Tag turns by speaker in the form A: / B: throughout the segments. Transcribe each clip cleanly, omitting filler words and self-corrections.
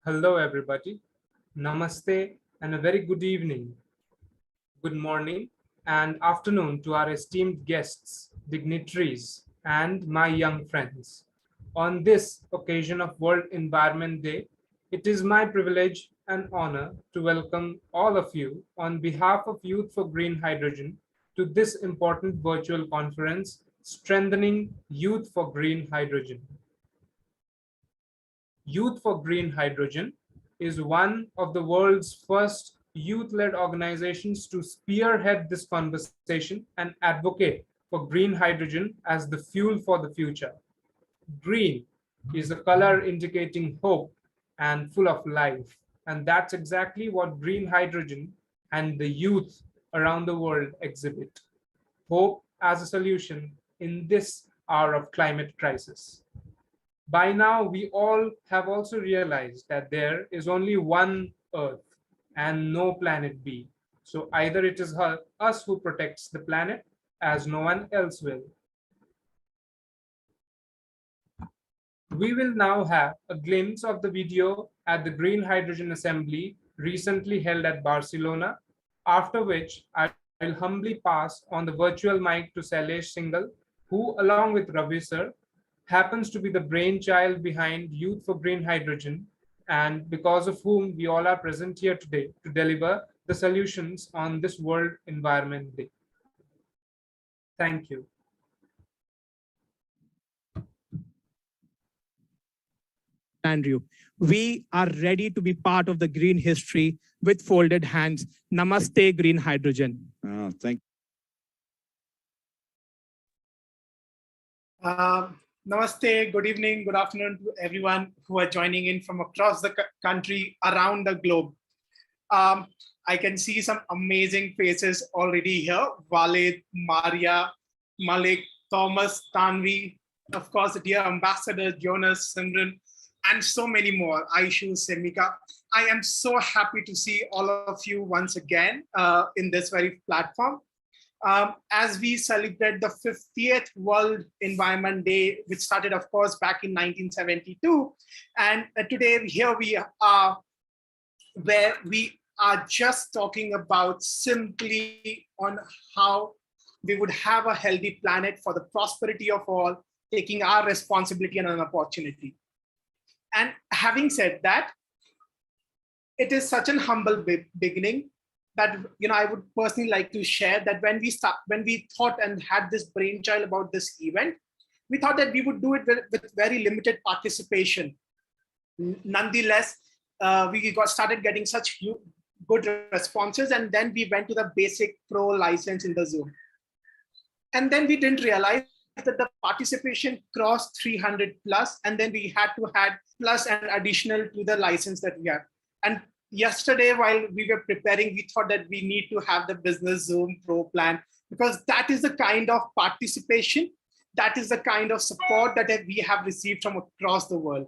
A: Hello, everybody. Namaste and a very good evening, good morning, and afternoon to our esteemed guests, dignitaries, and my young friends. On this occasion of World Environment Day, it is my privilege and honor to welcome all of you on behalf of Youth for Green Hydrogen to this important virtual conference, Strengthening Youth for Green Hydrogen. Youth for Green Hydrogen is one of the world's first youth-led organizations to spearhead this conversation and advocate for green hydrogen as the fuel for the future. Green is a color indicating hope and full of life. And that's exactly what green hydrogen and the youth around the world exhibit. Hope as a solution in this hour of climate crisis. By now, we all have also realized that there is only one Earth and no planet B. So either it is us who protects the planet as no one else will. We will now have a glimpse of the video at the Green Hydrogen Assembly recently held at Barcelona, after which I will humbly pass on the virtual mic to Sailesh Singhal, who along with Ravi sir, happens to be the brainchild behind Youth for Green Hydrogen, and because of whom we all are present here today to deliver the solutions on this World Environment Day. Thank you.
B: Andrew, we are ready to be part of the green history with folded hands. Namaste, green hydrogen.
C: Thank
D: Namaste, good evening, good afternoon to everyone who are joining in from across the country, around the globe. I can see some amazing faces already here. Walid, Maria, Malik, Thomas, Tanvi, of course, dear Ambassador Jonas, Simran, and so many more, Aishu, Semika. I am so happy to see all of you once again in this very platform. As we celebrate the 50th World Environment Day, which started, of course, back in 1972. And today, here we are, where we are just talking about simply on how we would have a healthy planet for the prosperity of all, taking our responsibility and an opportunity. And having said that, it is such an humble beginning that I would personally like to share that when we thought and had this brainchild about this event, we thought that we would do it with very limited participation. Nonetheless, we started getting such good responses, and then we went to the basic pro license in the Zoom. And then we didn't realize that the participation crossed 300 plus, and then we had to add plus and additional to the license that we have. And yesterday, while we were preparing, we thought that we need to have the business Zoom Pro plan, because that is the kind of participation, that is the kind of support that we have received from across the world.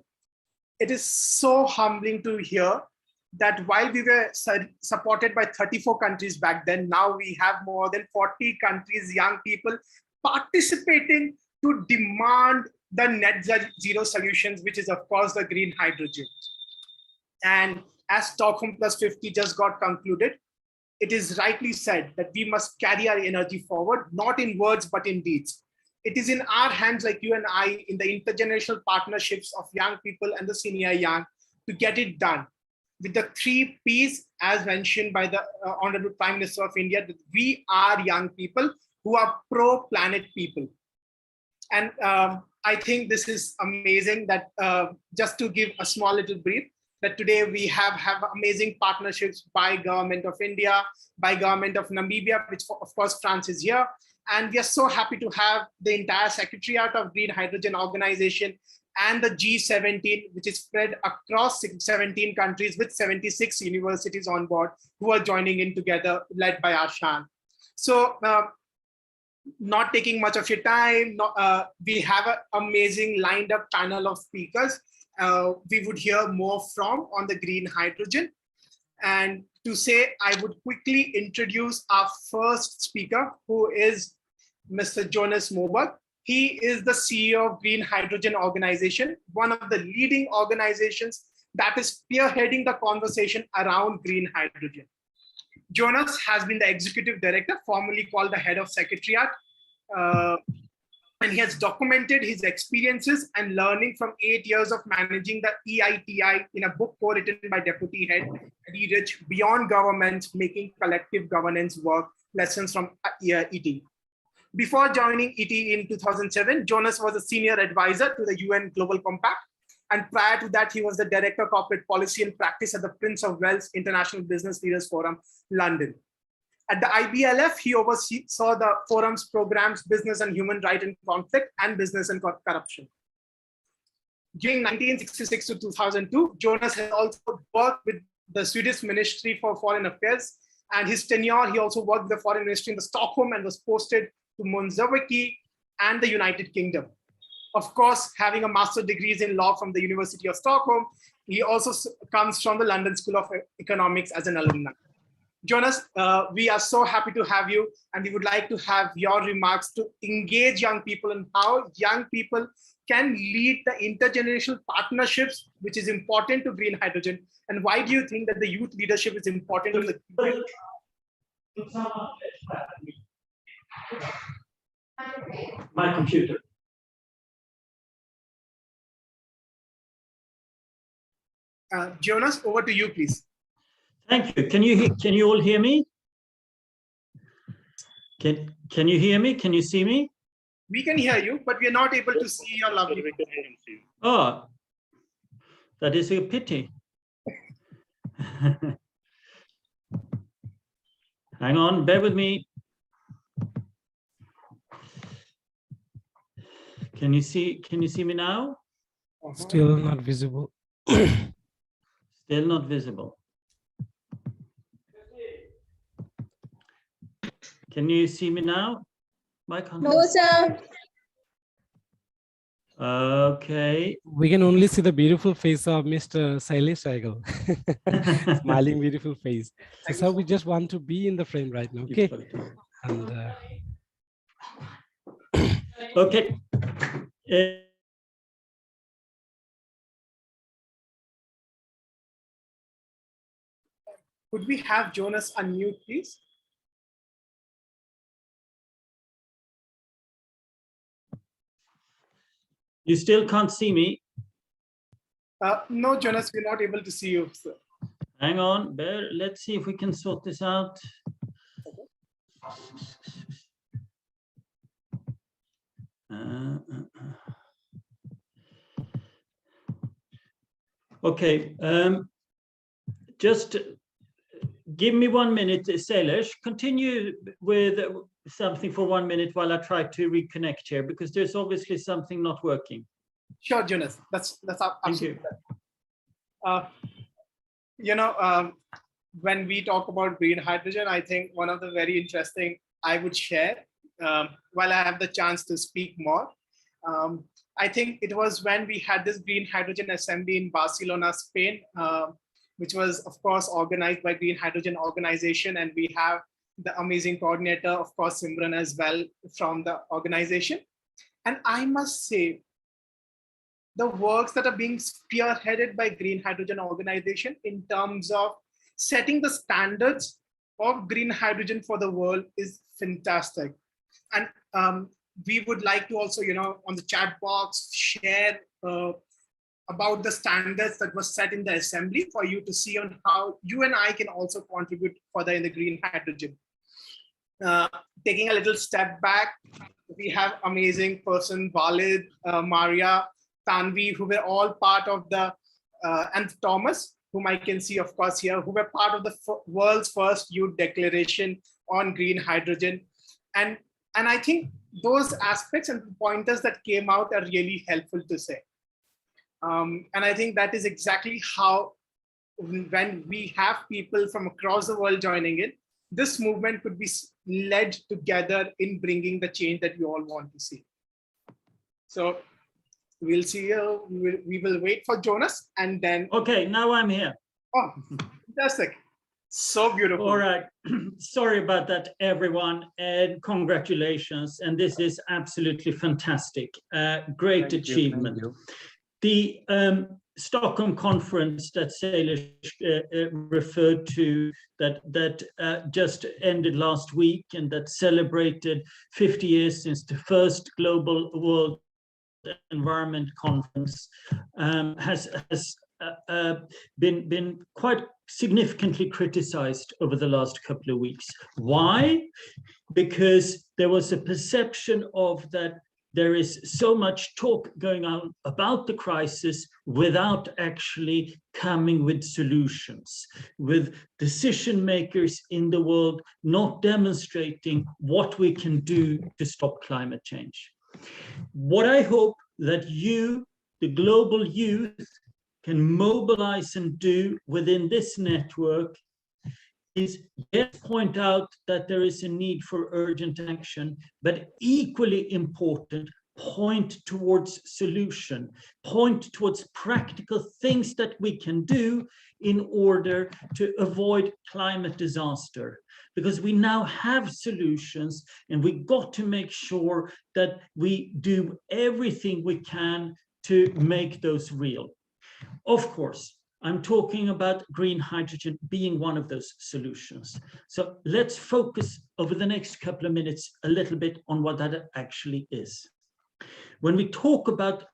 D: It is so humbling to hear that while we were supported by 34 countries back then, now we have more than 40 countries, young people participating to demand the net zero solutions, which is of course the green hydrogen. And as Stockholm Plus 50 just got concluded, it is rightly said that we must carry our energy forward, not in words, but in deeds. It is in our hands, like you and I, in the intergenerational partnerships of young people and the senior young, to get it done. With the 3 Ps, as mentioned by the Honorable Prime Minister of India, that we are young people who are pro-planet people. And I think this is amazing that just to give a small little brief, that today we have amazing partnerships by Government of India, by Government of Namibia, which of course France is here. And we are so happy to have the entire Secretariat of Green Hydrogen Organization and the G17, which is spread across 17 countries with 76 universities on board, who are joining in together, led by Ashan. So not taking much of your time, we have an amazing lined up panel of speakers we would hear more from on the green hydrogen. And to say, I would quickly introduce our first speaker, who is Mr. Jonas Moberg. He is the CEO of Green Hydrogen Organization, one of the leading organizations that is spearheading the conversation around green hydrogen. Jonas has been the executive director, formerly called the head of secretariat, and he has documented his experiences and learning from 8 years of managing the EITI in a book co-written by Deputy Head Eddie Rich, Beyond Government, Making Collective Governance Work, Lessons from ET. Before joining ET in 2007, Jonas was a senior advisor to the UN Global Compact. And prior to that, he was the Director of Corporate Policy and Practice at the Prince of Wales International Business Leaders Forum, London. At the IBLF, he oversaw the forum's programs, Business and Human Right and Conflict, and Business and Corruption. During 1966 to 2002, Jonas has also worked with the Swedish Ministry for Foreign Affairs, and his tenure, he also worked with the Foreign Ministry in Stockholm and was posted to Mozambique and the United Kingdom. Of course, having a master's degree in law from the University of Stockholm, he also comes from the London School of Economics as an alumni. Jonas, we are so happy to have you, and we would like to have your remarks to engage young people and how young people can lead the intergenerational partnerships, which is important to green hydrogen. And why do you think that the youth leadership is important in the
C: My computer.
D: Jonas, over to you, please.
C: Thank you. Can you all hear me? Can you hear me? Can you see me?
D: We can hear you, but we are not able to see your lovely.
C: Oh, that is a pity. Hang on, bear with me. Can you see me now?
E: Still not visible.
C: Still not visible. Can you see me now?
F: No, sir.
C: Okay.
E: We can only see the beautiful face of Mr. Sailesh Saigal. Smiling, beautiful face. So we just want to be in the frame right now. Okay. And
C: okay.
D: Could we have Jonas unmute, please?
C: You still can't see me?
D: No, Jonas, we're not able to see you, sir.
C: Hang on, let's see if we can sort this out. Okay, just give me 1 minute, Sailesh. Continue with something for 1 minute while I try to reconnect here, because there's obviously something not working.
D: Sure, Jonas. That's absolutely. You know, when we talk about green hydrogen, I think one of the very interesting I would share while I have the chance to speak more. I think it was when we had this green hydrogen assembly in Barcelona, Spain, which was, of course, organized by Green Hydrogen Organization. And we have the amazing coordinator, of course, Simran as well from the organization. And I must say, the works that are being spearheaded by Green Hydrogen Organization in terms of setting the standards of green hydrogen for the world is fantastic. And we would like to also, you know, on the chat box, share about the standards that was set in the assembly for you to see on how you and I can also contribute further in the green hydrogen. Taking a little step back, we have amazing person, Walid, Maria, Tanvi, who were all part of the, and Thomas, whom I can see, of course, here, who were part of the world's first youth declaration on green hydrogen. And I think those aspects and pointers that came out are really helpful to say. And I think that is exactly how, when we have people from across the world joining in, this movement could be led together in bringing the change that we all want to see. So we'll see, we will wait for Jonas and then.
C: Okay, now I'm here.
D: Oh, fantastic. So beautiful.
C: All right. Sorry about that, everyone, and congratulations. And this is absolutely fantastic. Great achievement. Stockholm conference that Salish referred to, that just ended last week and that celebrated 50 years since the first Global World Environment Conference, has been quite significantly criticized over the last couple of weeks. Why? Because there was a perception of that there is so much talk going on about the crisis without actually coming with solutions, with decision makers in the world not demonstrating what we can do to stop climate change. What I hope that you, the global youth, can mobilize and do within this network is, yes, point out that there is a need for urgent action, but equally important, point towards solution, point towards practical things that we can do in order to avoid climate disaster. Because we now have solutions, and we got to make sure that we do everything we can to make those real. Of course, I'm talking about green hydrogen being one of those solutions. So let's focus over the next couple of minutes a little bit on what that actually is. When we talk about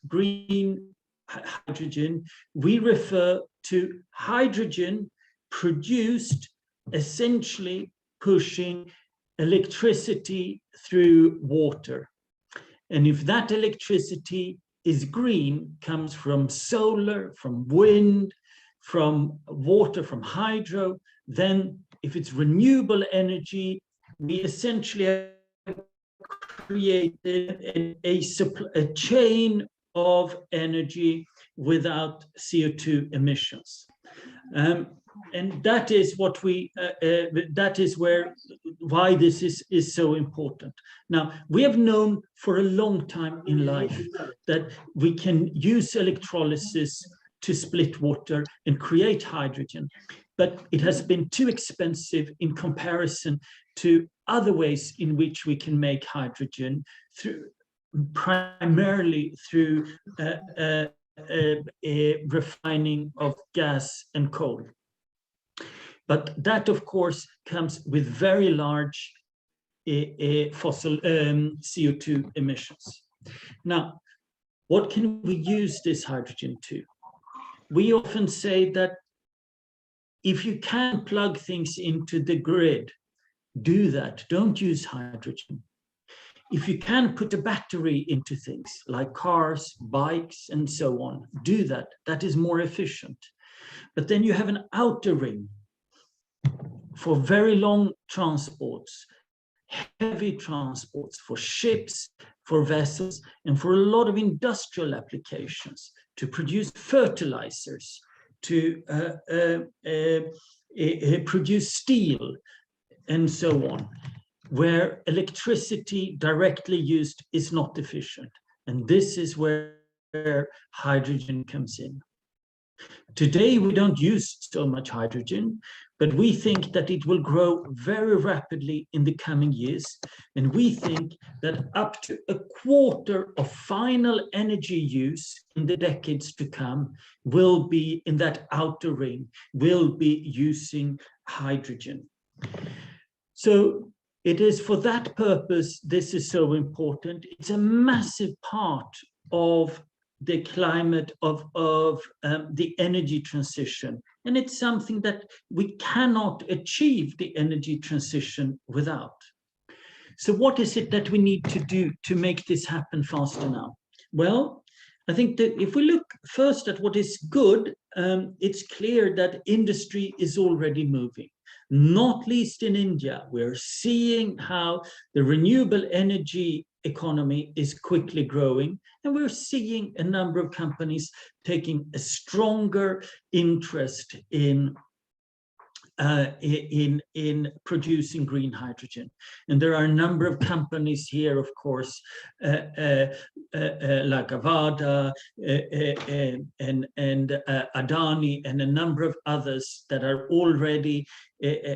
C: green hydrogen, we refer to hydrogen produced essentially pushing electricity through water. And if that electricity is green, comes from solar, from wind, from water, from hydro, then if it's renewable energy, we essentially have created a chain of energy without CO2 emissions. And that is what we, that is why this is so important. Now, we have known for a long time in life that we can use electrolysis to split water and create hydrogen, but it has been too expensive in comparison to other ways in which we can make hydrogen, primarily through refining of gas and coal. But that, of course, comes with very large fossil CO2 emissions. Now, what can we use this hydrogen to? We often say that if you can plug things into the grid, do that. Don't use hydrogen. If you can put a battery into things like cars, bikes, and so on, do that. That is more efficient. But then you have an outer ring for very long transports, heavy transports, for ships, for vessels, and for a lot of industrial applications, to produce fertilizers, to produce steel, and so on, where electricity directly used is not efficient. And this is where hydrogen comes in. Today, we don't use so much hydrogen, but we think that it will grow very rapidly in the coming years. And we think that up to a quarter of final energy use in the decades to come will be in that outer ring, will be using hydrogen. So it is for that purpose this is so important. It's a massive part of the climate of the energy transition. And it's something that we cannot achieve the energy transition without. So what is it that we need to do to make this happen faster now? Well, I think that if we look first at what is good, it's clear that industry is already moving. Not least in India, we're seeing how the renewable energy economy is quickly growing, and we're seeing a number of companies taking a stronger interest in producing green hydrogen. And there are a number of companies here, of course, like Avada and Adani and a number of others that are already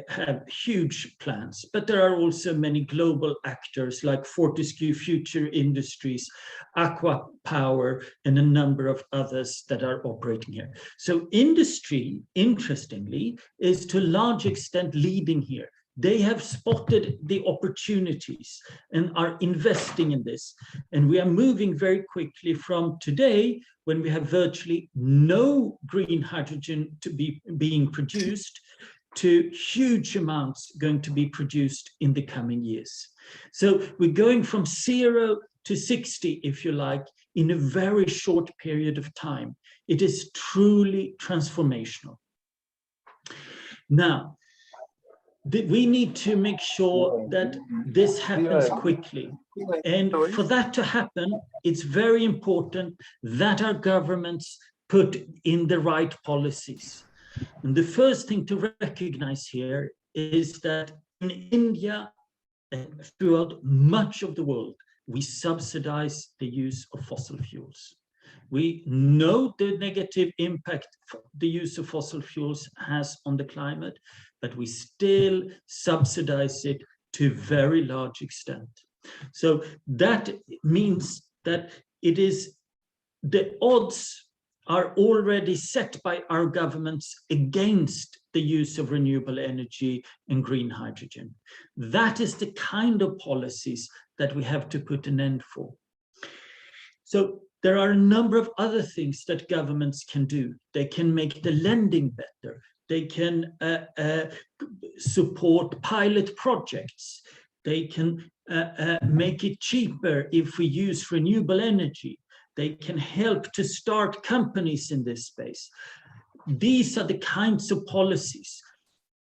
C: have huge plans, but there are also many global actors like Fortescue Future Industries, Aqua Power, and a number of others that are operating here. So industry, interestingly, is to a large extent leading here. They have spotted the opportunities and are investing in this. And we are moving very quickly from today, when we have virtually no green hydrogen to be being produced, to huge amounts going to be produced in the coming years. So we're going from 0 to 60, if you like, in a very short period of time. It is truly transformational. Now, we need to make sure that this happens quickly. And for that to happen, it's very important that our governments put in the right policies. And the first thing to recognize here is that in India and throughout much of the world, we subsidize the use of fossil fuels. We know the negative impact the use of fossil fuels has on the climate, but we still subsidize it to a very large extent. So that means that it is the odds are already set by our governments against the use of renewable energy and green hydrogen. That is the kind of policies that we have to put an end for. So there are a number of other things that governments can do. They can make the lending better. They can support pilot projects. They can make it cheaper if we use renewable energy. They can help to start companies in this space. These are the kinds of policies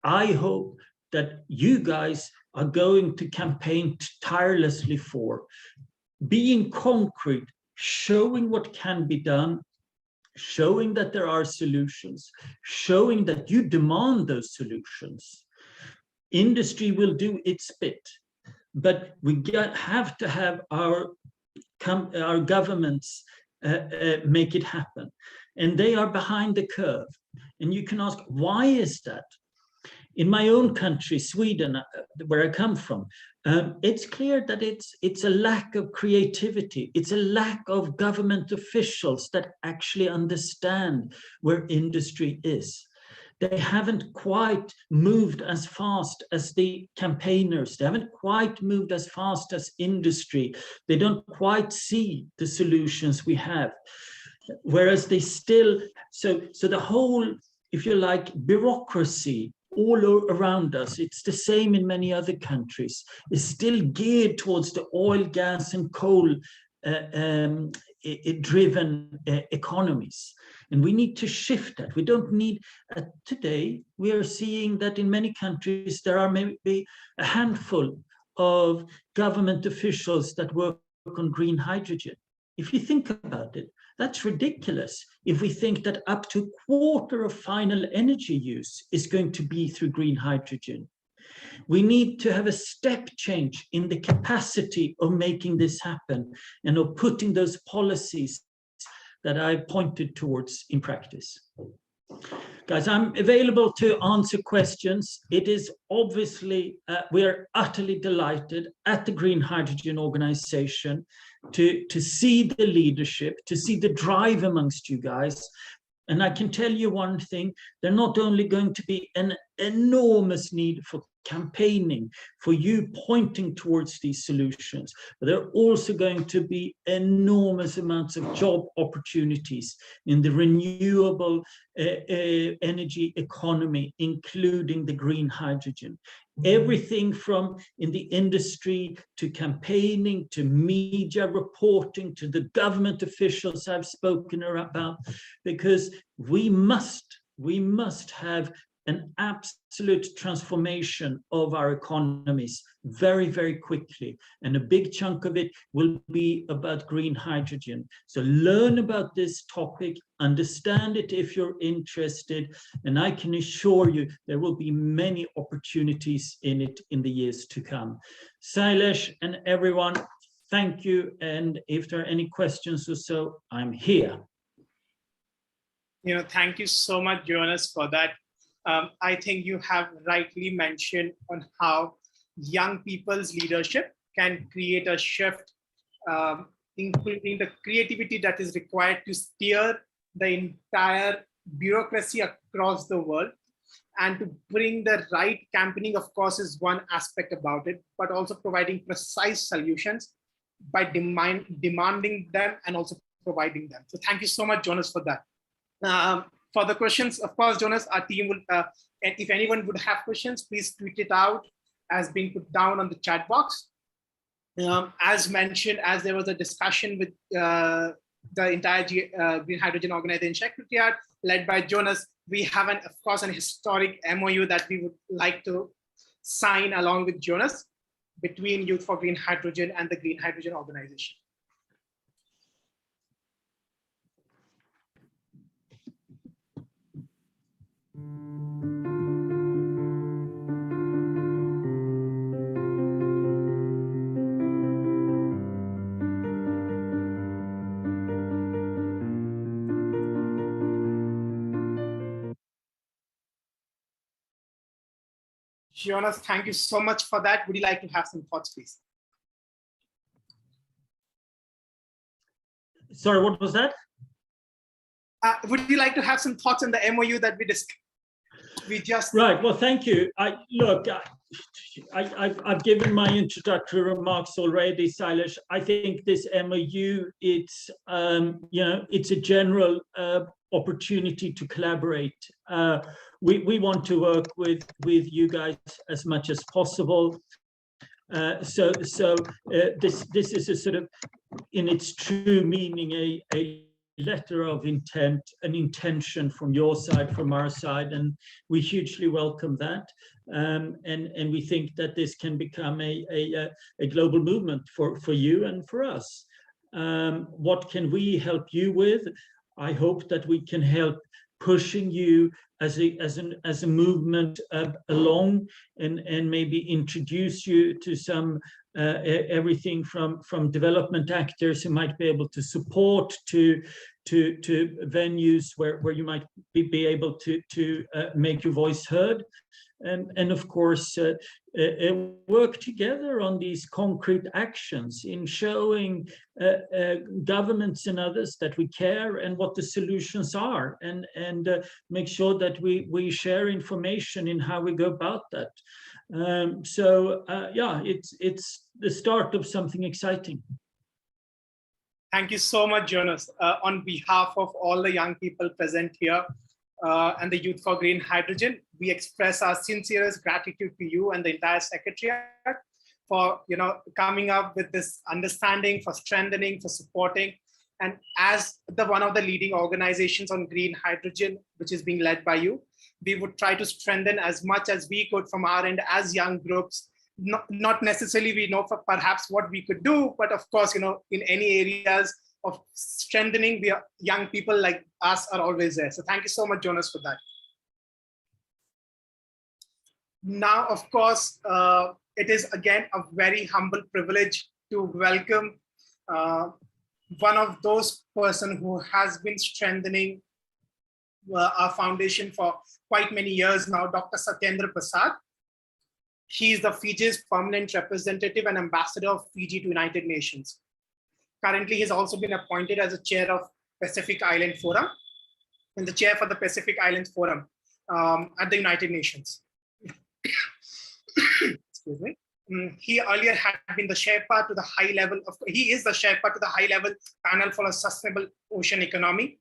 C: I hope that you guys are going to campaign tirelessly for. Being concrete, showing what can be done, showing that there are solutions, showing that you demand those solutions. Industry will do its bit, but we have to have our governments make it happen. And they are behind the curve. And you can ask, why is that? In my own country, Sweden, where I come from, it's clear that it's a lack of creativity. It's a lack of government officials that actually understand where industry is. They haven't quite moved as fast as the campaigners. They haven't quite moved as fast as industry. They don't quite see the solutions we have. Whereas they still, so the whole, if you like, bureaucracy all around us, it's the same in many other countries, is still geared towards the oil, gas, and coal driven economies. And we need to shift that. We don't need, today, we are seeing that in many countries, there are maybe a handful of government officials that work on green hydrogen. If you think about it, that's ridiculous. If we think that up to a quarter of final energy use is going to be through green hydrogen. We need to have a step change in the capacity of making this happen and of putting those policies that I pointed towards in practice. Guys, I'm available to answer questions. It is obviously, we are utterly delighted at the Green Hydrogen Organization to see the leadership, to see the drive amongst you guys. And I can tell you one thing, there's not only going to be an enormous need for campaigning, for you pointing towards these solutions, but there are also going to be enormous amounts of job opportunities in the renewable energy economy, including the green hydrogen. Everything from in the industry to campaigning, to media reporting, to the government officials I've spoken about, because we must have an absolute transformation of our economies very, very quickly. And a big chunk of it will be about green hydrogen. So learn about this topic, understand it if you're interested, and I can assure you there will be many opportunities in it in the years to come. Sailesh and everyone, thank you. And if there are any questions or so, I'm here.
D: Thank you so much, Jonas, for that I think you have rightly mentioned on how young people's leadership can create a shift, including the creativity that is required to steer the entire bureaucracy across the world. And to bring the right campaigning, of course, is one aspect about it, but also providing precise solutions by demanding them and also providing them. So thank you so much, Jonas, for that. For the questions, of course, Jonas, our team will, and if anyone would have questions, please tweet it out as being put down on the chat box. As mentioned, as there was a discussion with the entire Green Hydrogen Organization Secretariat led by Jonas, we have, of course, an historic MOU that we would like to sign along with Jonas between Youth for Green Hydrogen and the Green Hydrogen Organization. Jonas, thank you so much for that. Would you like to have some thoughts, please?
C: Sorry, what was that?
D: Would you like to have some thoughts on the MOU that we just
C: Right. Well, thank you. I've given my introductory remarks already, Sailesh. I think this MOU, it's it's a general opportunity to collaborate. We want to work with you guys as much as possible. So this is a sort of, in its true meaning, a letter of intent, an intention from your side, from our side, and we hugely welcome that. And we think that this can become a global movement for you and for us. What can we help you with? I hope that we can help pushing you as a movement along, and maybe introduce you to some everything from development actors who might be able to support to venues where you might be able to make your voice heard, and of course work together on these concrete actions in showing governments and others that we care and what the solutions are, and make sure that we share information in how we go about that. Yeah, it's the start of something exciting.
D: Thank you so much, Jonas. On behalf of all the young people present here and the Youth for Green Hydrogen, we express our sincerest gratitude to you and the entire Secretariat for coming up with this understanding, for strengthening, for supporting. And as one of the leading organizations on green hydrogen, which is being led by you, we would try to strengthen as much as we could from our end as young groups. Not necessarily we know for perhaps what we could do, but of course, in any areas of strengthening, young people like us are always there. So thank you so much, Jonas, for that. Now, of course, it is again a very humble privilege to welcome one of those persons who has been strengthening our foundation for quite many years now, Dr. Satyendra Prasad. He is the Fiji's permanent representative and ambassador of Fiji to United Nations. Currently, he's also been appointed as a chair of Pacific Island Forum and the chair for the Pacific Islands Forum at the United Nations. Excuse me. He earlier had been the Sherpa to the high level of, he is the Sherpa to the high level panel for a sustainable ocean economy,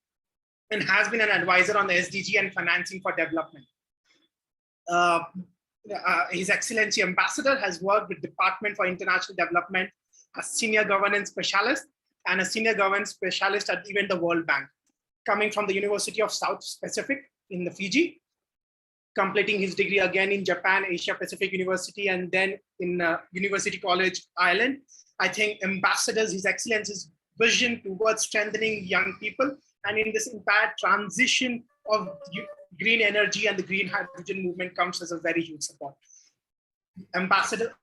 D: and has been an advisor on the SDG and financing for development. His Excellency Ambassador has worked with Department for International Development, a senior governance specialist, and a senior governance specialist at even the World Bank, coming from the University of South Pacific in the Fiji, completing his degree again in Japan, Asia Pacific University, and then in University College, Ireland. I think Ambassador's, His Excellency's vision towards strengthening young people and in this entire transition of green energy and the green hydrogen movement comes as a very huge support. Ambassador.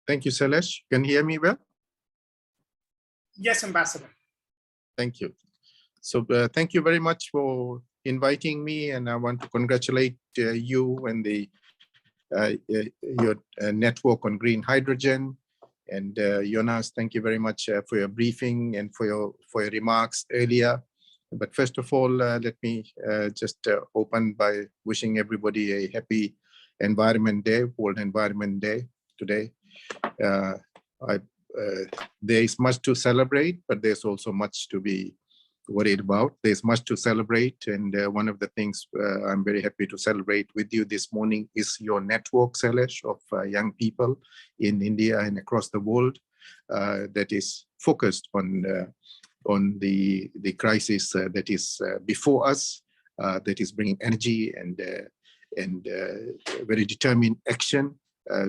G: Thank you, Sailesh. Can you hear me well?
D: Yes, Ambassador.
G: Thank you. So thank you very much for inviting me, and I want to congratulate you and your network on green hydrogen. And Jonas, thank you very much for your briefing and for your remarks earlier. But first of all, let me just open by wishing everybody a happy Environment Day, World Environment Day today. There is much to celebrate, but there's also much to be worried about. There's much to celebrate, and one of the things I'm very happy to celebrate with you this morning is your network, Sailesh, of young people in India and across the world that is focused on the crisis that is before us, that is bringing energy and very determined action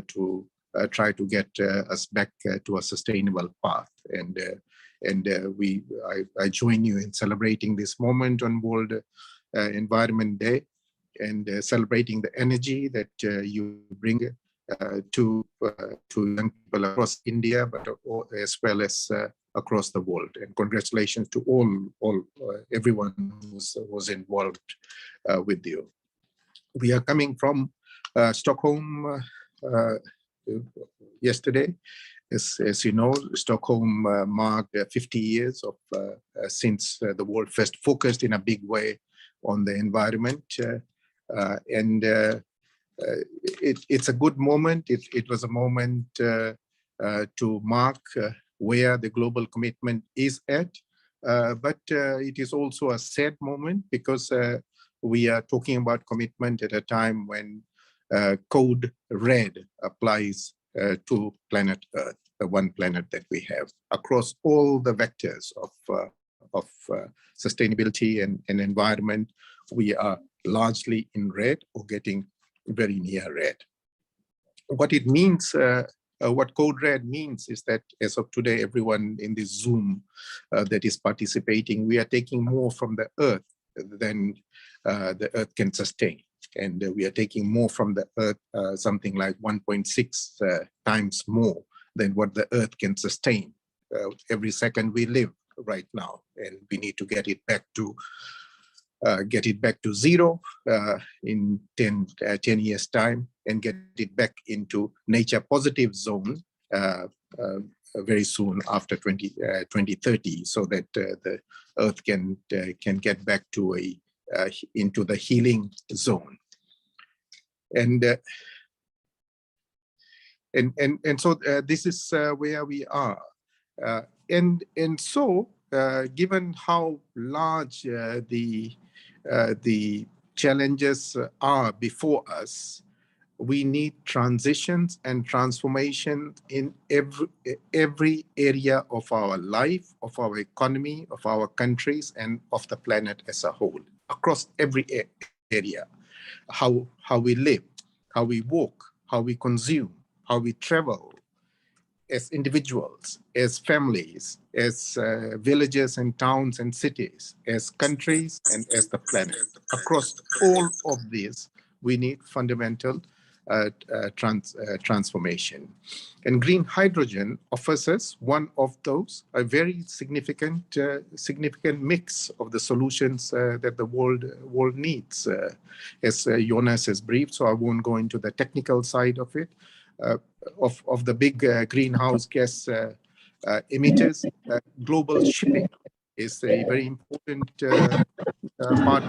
G: to try to get us back to a sustainable path. And I join you in celebrating this moment on World Environment Day, and celebrating the energy that you bring to young people across India, but as well as across the world. And congratulations to everyone who's involved with you. We are coming from Stockholm yesterday. As you know, Stockholm marked 50 years of since the world first focused in a big way on the environment, it's a good moment. It was a moment to mark where the global commitment is at, but it is also a sad moment because we are talking about commitment at a time when Code Red applies to planet Earth, the one planet that we have, across all the vectors of sustainability and environment. We are largely in red or getting very near red. What it means, what Code Red means is that as of today, everyone in this Zoom that is participating, we are taking more from the Earth than the Earth can sustain. And we are taking more from the Earth, something like 1.6 times more than what the Earth can sustain every second we live right now. And we need to get it back to zero in 10 years' time, and get it back into nature positive zone very soon after 2030, so that the Earth can get back to into the healing zone. And so this is where we are. And so given how large the challenges are before us, we need transitions and transformation in every area of our life, of our economy, of our countries, and of the planet as a whole, across every area. How we live, how we walk, how we consume, how we travel as individuals, as families, as villages and towns and cities, as countries, and as the planet. Across all of these, we need fundamental transformation. And green hydrogen offers us one of those, a very significant mix of the solutions that the world needs. As Jonas has briefed, so I won't go into the technical side of it, of the big greenhouse gas emitters. Global shipping is a very important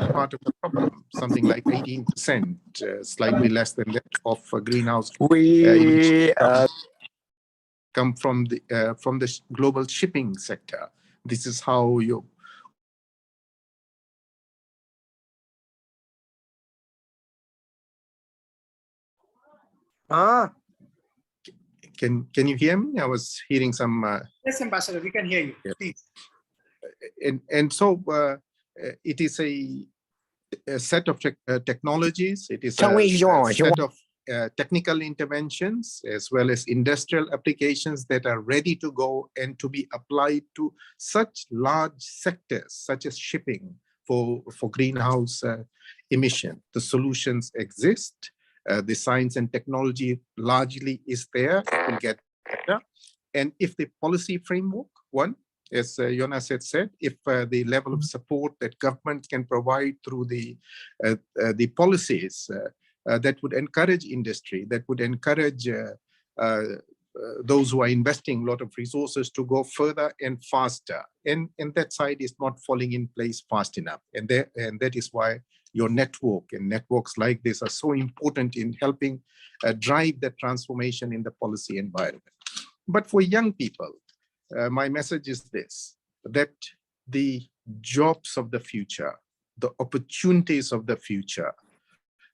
G: part of the problem. Something like 18%, slightly less than that, of greenhouse emissions come from the global shipping sector. This is how you. Can you hear me? I was hearing some.
D: Yes, Ambassador, we can hear you. Yeah. Please.
G: And so it is a set of technologies. It is a set of technical interventions as well as industrial applications that are ready to go and to be applied to such large sectors such as shipping for greenhouse emission. The solutions exist. The science and technology largely is there. It will get better. And if the policy framework, one, as Jonas had said, if the level of support that government can provide through the policies that would encourage industry, that would encourage those who are investing a lot of resources to go further and faster, and that side is not falling in place fast enough, and that is why your network and networks like this are so important in helping drive that transformation in the policy environment. But for young people, my message is this, that the jobs of the future, the opportunities of the future,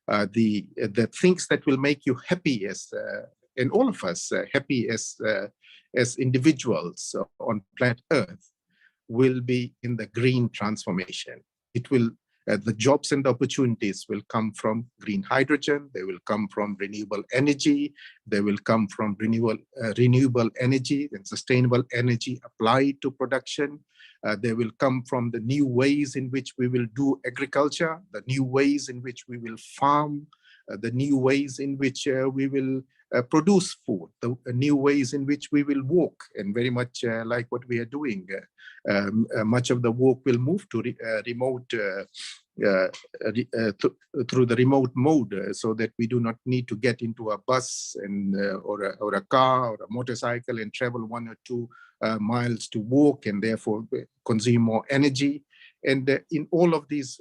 G: the things that will make you happy as and all of us happy as individuals on planet Earth, will be in the green transformation. It will the jobs and the opportunities will come from green hydrogen. They will come from renewable energy. They will come from renewable energy and sustainable energy applied to production. They will come from the new ways in which we will do agriculture, the new ways in which we will farm, the new ways in which we will produce food, the new ways in which we will walk, and very much like what we are doing. Much of the work will move to remote through the remote mode, so that we do not need to get into a bus and or a car or a motorcycle and travel 1 or 2 miles to walk, and therefore consume more energy. And in all of these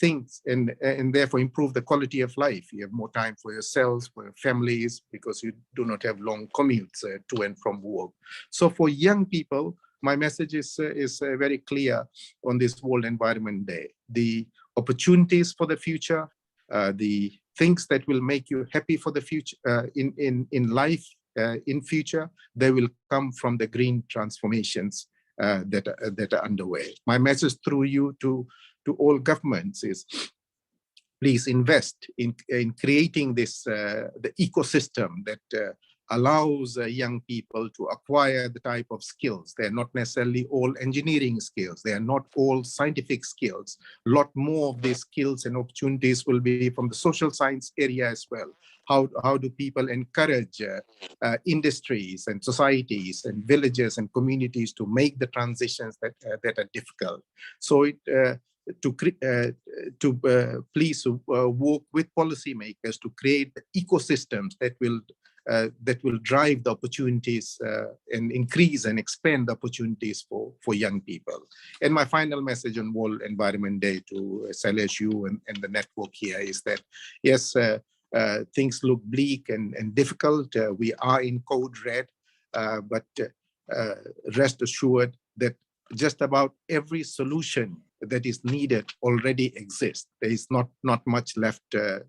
G: things, and therefore improve the quality of life. You have more time for yourselves, for your families, because you do not have long commutes to and from work. So for young people, my message is very clear on this World Environment Day. The opportunities for the future, the things that will make you happy for the future in life, in future, they will come from the green transformations that are underway. My message through you to all governments is, please invest in creating this the ecosystem that allows young people to acquire the type of skills. They're not necessarily all engineering skills. They are not all scientific skills. A lot more of these skills and opportunities will be from the social science area as well. How do people encourage industries and societies and villages and communities to make the transitions that are difficult? So please work with policymakers to create the ecosystems that will drive the opportunities and increase and expand the opportunities for young people. And my final message on World Environment Day to Sailesh, you and the network here is that, yes, things look bleak and difficult. We are in code red, but rest assured that just about every solution that is needed already exists. There is not much left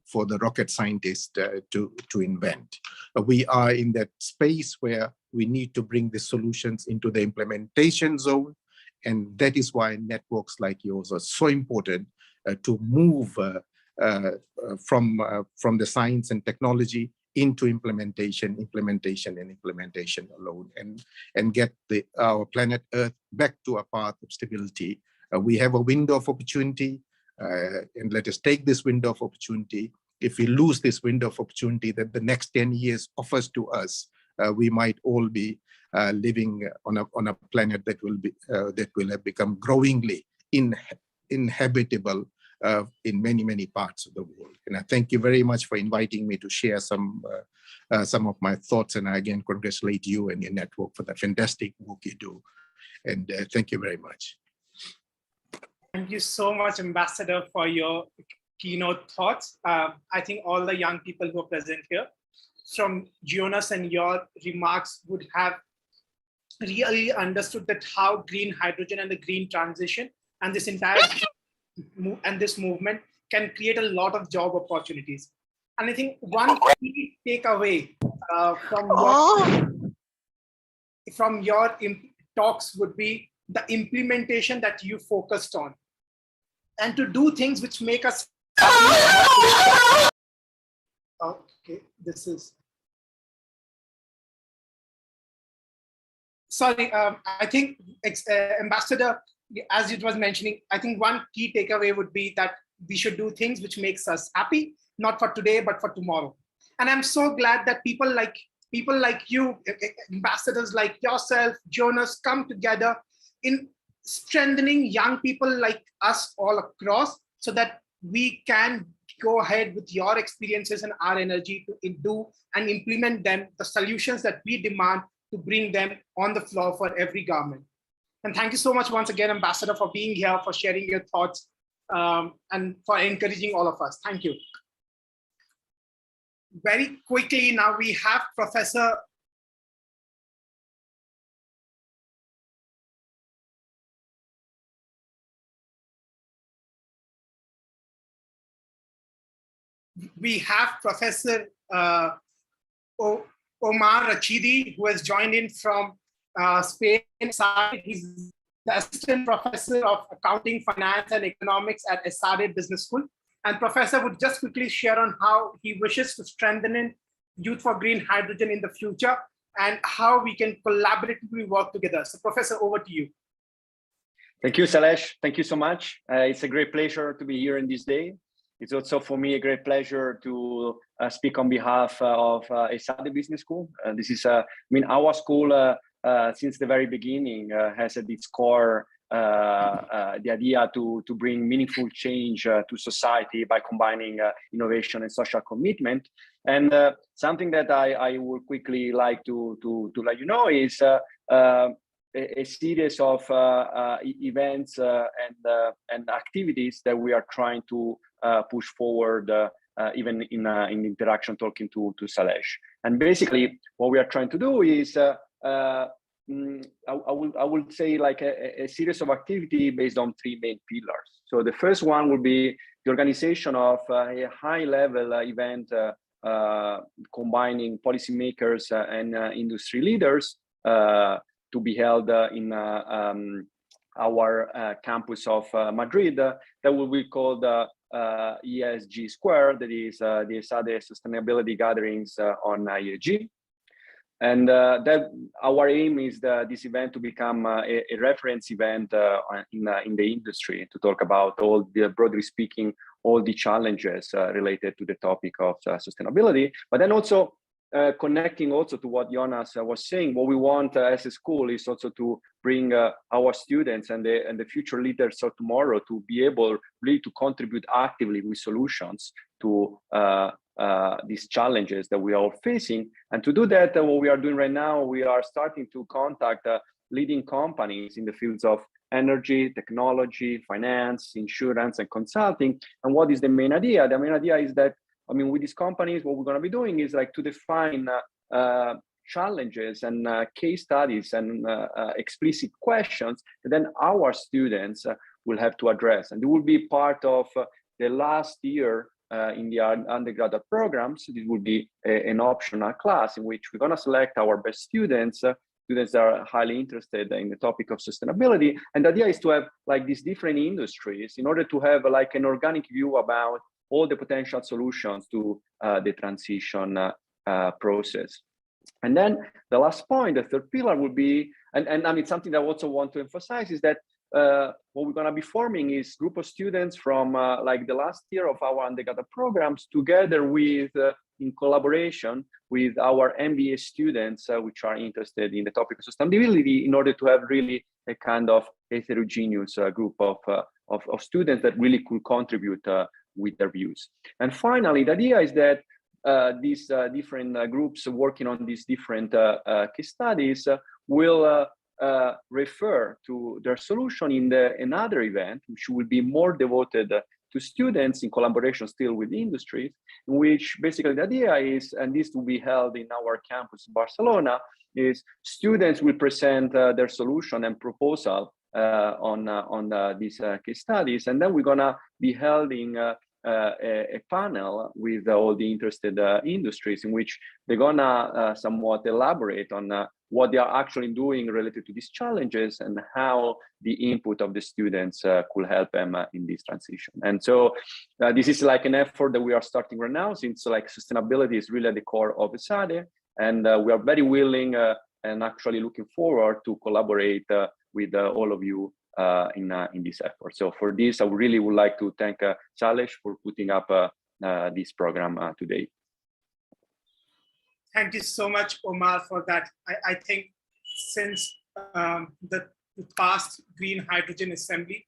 G: for the rocket scientists to invent. We are in that space where we need to bring the solutions into the implementation zone, and that is why networks like yours are so important to move from the science and technology into implementation alone, and get our planet Earth back to a path of stability. We have a window of opportunity, and let us take this window of opportunity. If we lose this window of opportunity that the next 10 years offers to us, we might all be living on a planet that will have become growingly inhabitable in many parts of the world. And I thank you very much for inviting me to share some of my thoughts, and I again congratulate you and your network for the fantastic work you do. And thank you very much.
D: Thank you so much, Ambassador, for your keynote thoughts. I think all the young people who are present here, from Jonas and your remarks, would have really understood that how green hydrogen and the green transition and this entire this movement can create a lot of job opportunities. And I think one key takeaway from your talks would be the implementation that you focused on, and to do things which make us happy. Okay, this is. Sorry, I think Ambassador, as it was mentioning, I think one key takeaway would be that we should do things which makes us happy, not for today, but for tomorrow. And I'm so glad that people like people like you, ambassadors like yourself, Jonas, come together in strengthening young people like us all across, so that we can go ahead with your experiences and our energy to do and implement them, the solutions that we demand, to bring them on the floor for every government. And thank you so much once again, Ambassador, for being here, for sharing your thoughts, and for encouraging all of us. Thank you. Very quickly, now we have Professor Omar Rachidi, who has joined in from Spain. He's the Assistant Professor of Accounting, Finance and Economics at Esade Business School. And Professor would just quickly share on how he wishes to strengthen in Youth for Green Hydrogen in the future and how we can collaboratively work together. So Professor, over to you.
H: Thank you, Salesh. Thank you so much. It's a great pleasure to be here in this day. It's also for me a great pleasure to speak on behalf of Esade Business School. This is, our school since the very beginning has at its core the idea to bring meaningful change to society by combining innovation and social commitment. And something that I would quickly like to let you know is a series of events and activities that we are trying to push forward, even in interaction talking to Salesh. And basically, what we are trying to do is I would say like a series of activity based on three main pillars. So the first one will be the organization of a high-level event combining policymakers and industry leaders to be held in our campus of Madrid. That will be called ESG Square, that is the Esade Sustainability Gatherings on ESG. And that our aim is that this event to become a reference event in the industry, to talk about all the, broadly speaking, all the challenges related to the topic of sustainability, but then also connecting also to what Jonas was saying. What we want as a school is also to bring our students and the future leaders of tomorrow to be able really to contribute actively with solutions to these challenges that we are all facing. And to do that, what we are doing right now, we are starting to contact leading companies in the fields of energy, technology, finance, insurance, and consulting. And what is the main idea? The main idea is that, with these companies, what we're going to be doing is like to define challenges and case studies and explicit questions that then our students will have to address. And it will be part of the last year in the undergraduate programs. This will be an optional class in which we're going to select our best students, students that are highly interested in the topic of sustainability. And the idea is to have like these different industries in order to have like an organic view about all the potential solutions to the transition process. And then the last point, the third pillar would be, and something that I also want to emphasize is that what we're going to be forming is group of students from like the last year of our undergraduate programs, together with, in collaboration with our MBA students, which are interested in the topic of sustainability, in order to have really a kind of heterogeneous group of students that really could contribute with their views. And finally, the idea is that these different groups working on these different case studies will refer to their solution in another event, which will be more devoted to students in collaboration still with industries, in which basically the idea is, and this will be held in our campus in Barcelona, is students will present their solution and proposal on these case studies, and then we're gonna be holding a panel with all the interested industries, in which they're gonna somewhat elaborate on what they are actually doing related to these challenges and how the input of the students could help them in this transition. And so this is like an effort that we are starting right now, since like sustainability is really at the core of Esade, and we are very willing and actually looking forward to collaborate with all of you in this effort. So for this, I really would like to thank Salesh for putting up this program today.
D: Thank you so much, Omar, for that. I think since the past Green Hydrogen Assembly,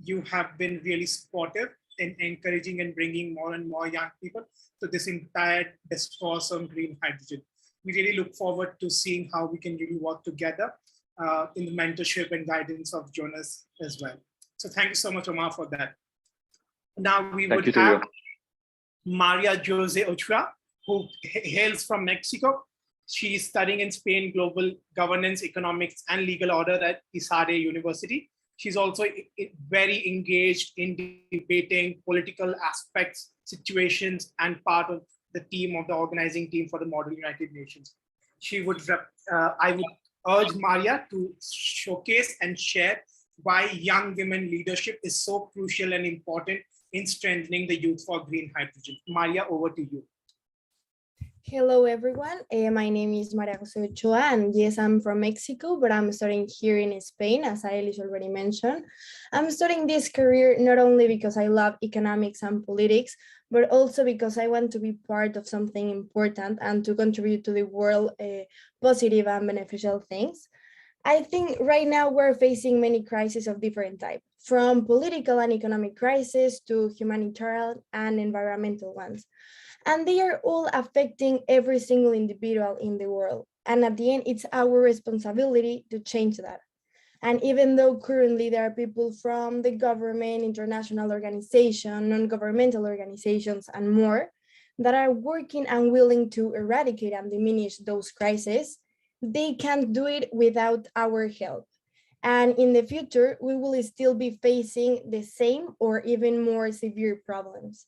D: you have been really supportive in encouraging and bringing more and more young people to this entire discourse on green hydrogen. We really look forward to seeing how we can really work together in the mentorship and guidance of Jonas as well. So thank you so much, Omar, for that. Now we would have Maria Jose Ochoa, who hails from Mexico. She is studying in Spain global governance, economics, and legal order at Esade University. She's also very engaged in debating political aspects, situations, and part of the team of the organizing team for the Model United Nations. I would urge Maria to showcase and share why young women leadership is so crucial and important in strengthening the youth for green hydrogen. Maria, over to you.
F: Hello, everyone. My name is Maria Jose Ochoa, and yes, I'm from Mexico, but I'm studying here in Spain, as Ailis already mentioned. I'm studying this career not only because I love economics and politics, but also because I want to be part of something important and to contribute to the world positive and beneficial things. I think right now we're facing many crises of different types, from political and economic crises to humanitarian and environmental ones. And they are all affecting every single individual in the world. And at the end, it's our responsibility to change that. And even though currently there are people from the government, international organizations, non-governmental organizations, and more that are working and willing to eradicate and diminish those crises, they can't do it without our help. And in the future, we will still be facing the same or even more severe problems.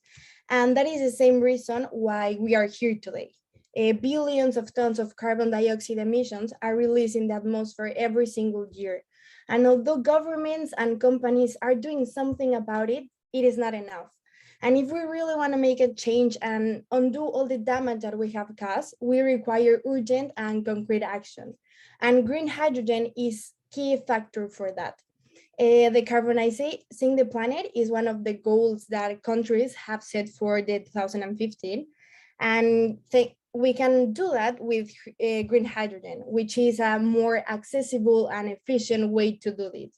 F: And that is the same reason why we are here today. Billions of tons of carbon dioxide emissions are released in the atmosphere every single year. And although governments and companies are doing something about it, it is not enough. And if we really want to make a change and undo all the damage that we have caused, we require urgent and concrete action. And green hydrogen is key factor for that. Decarbonizing the planet is one of the goals that countries have set for the 2015. And we can do that with green hydrogen, which is a more accessible and efficient way to do this.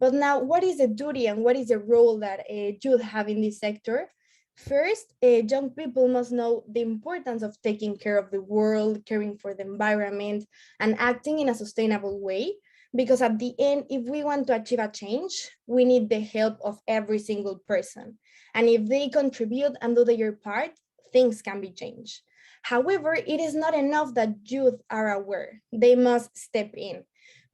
F: But now, what is the duty and what is the role that youth have in this sector? First, young people must know the importance of taking care of the world, caring for the environment, and acting in a sustainable way. Because at the end, if we want to achieve a change, we need the help of every single person. And if they contribute and do their part, things can be changed. However, it is not enough that youth are aware. They must step in.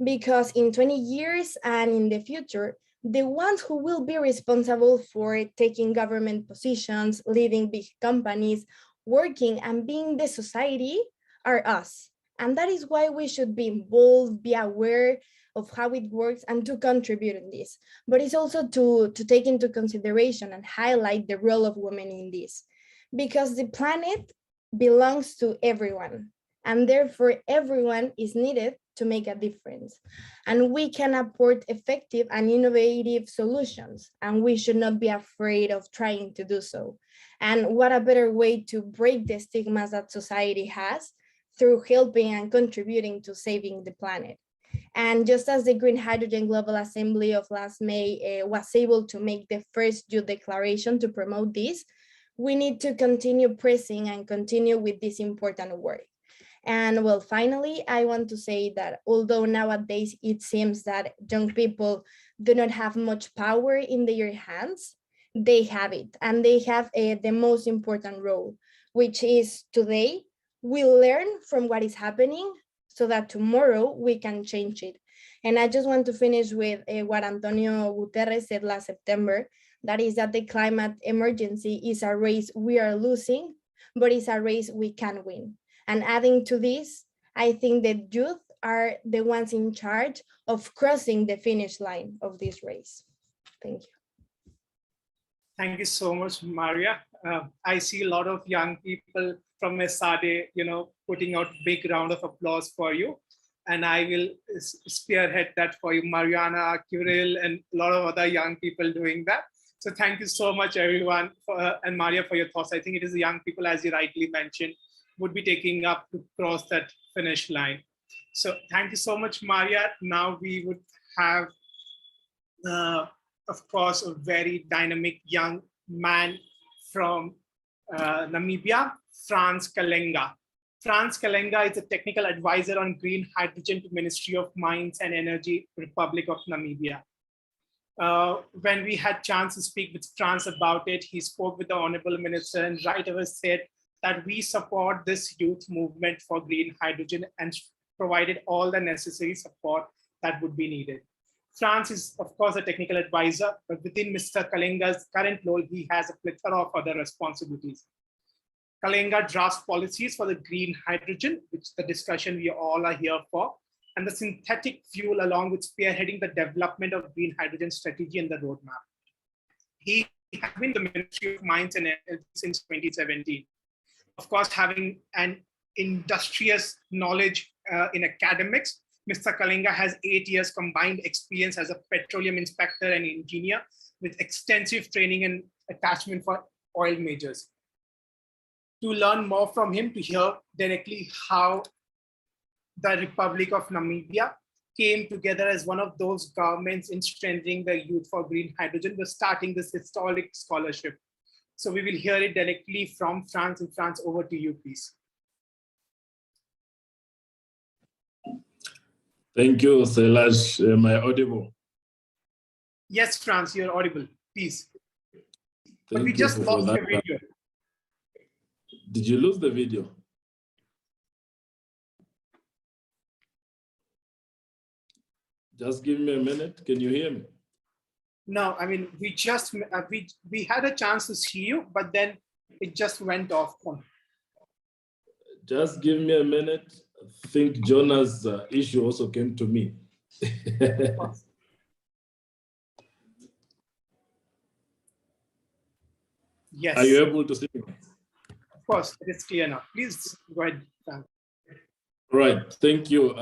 F: Because in 20 years and in the future, the ones who will be responsible for taking government positions, leading big companies, working and being the society are us. And that is why we should be involved, be aware of how it works and to contribute in this. But it's also to take into consideration and highlight the role of women in this. Because the planet belongs to everyone. And therefore, everyone is needed to make a difference. And we can afford effective and innovative solutions. And we should not be afraid of trying to do so. And what a better way to break the stigmas that society has through helping and contributing to saving the planet. And just as the Green Hydrogen Global Assembly of last May was able to make the first youth declaration to promote this, we need to continue pressing and continue with this important work. And well, finally, I want to say that although nowadays it seems that young people do not have much power in their hands, they have it, and they have the most important role, which is today, we learn from what is happening so that tomorrow we can change it. And I just want to finish with what Antonio Guterres said last September, that is that the climate emergency is a race we are losing, but it's a race we can win. And adding to this, I think that youth are the ones in charge of crossing the finish line of this race. Thank you.
D: Thank you so much, Maria. I see a lot of young people from Esade, putting out big round of applause for you. And I will spearhead that for you, Mariana, Kirill, and a lot of other young people doing that. So thank you so much, everyone, and Maria, for your thoughts. I think it is the young people, as you rightly mentioned, would be taking up to cross that finish line. So thank you so much, Maria. Now we would have, of course, a very dynamic young man from Namibia, Frans Kalenga. Frans Kalenga is a technical advisor on green hydrogen to Ministry of Mines and Energy, Republic of Namibia. When we had chance to speak with Frans about it, he spoke with the Honorable Minister and right away said that we support this youth movement for green hydrogen and provided all the necessary support that would be needed. Frans is, of course, a technical advisor, but within Mr. Kalenga's current role, he has a plethora of other responsibilities. Kalenga drafts policies for the green hydrogen, which the discussion we all are here for, and the synthetic fuel, along with spearheading the development of green hydrogen strategy and the roadmap. He has been the Ministry of Mines and Energy since 2017. Of course, having an industrious knowledge in academics, Mr. Kalenga has 8 years combined experience as a petroleum inspector and engineer with extensive training and attachment for oil majors. To learn more from him, to hear directly how the Republic of Namibia came together as one of those governments in strengthening the youth for green hydrogen, was starting this historic scholarship. So we will hear it directly from Frans. And Frans, over to you, please.
I: Thank you, Sailesh. Am I audible?
D: Yes, Frans, you're audible, please. But we
I: Thank
D: just
I: you
D: lost
I: for
D: your
I: that.
D: video.
I: Did you lose the video? Just give me a minute. Can you hear me?
D: No, I mean, we just, we had a chance to see you, but then it just went off.
I: Just give me a minute. I think Jonah's issue also came to me.
D: Yes.
I: Are you able to see me?
D: Of course, it is clear now. Please go ahead, Frans.
I: Right. Thank you.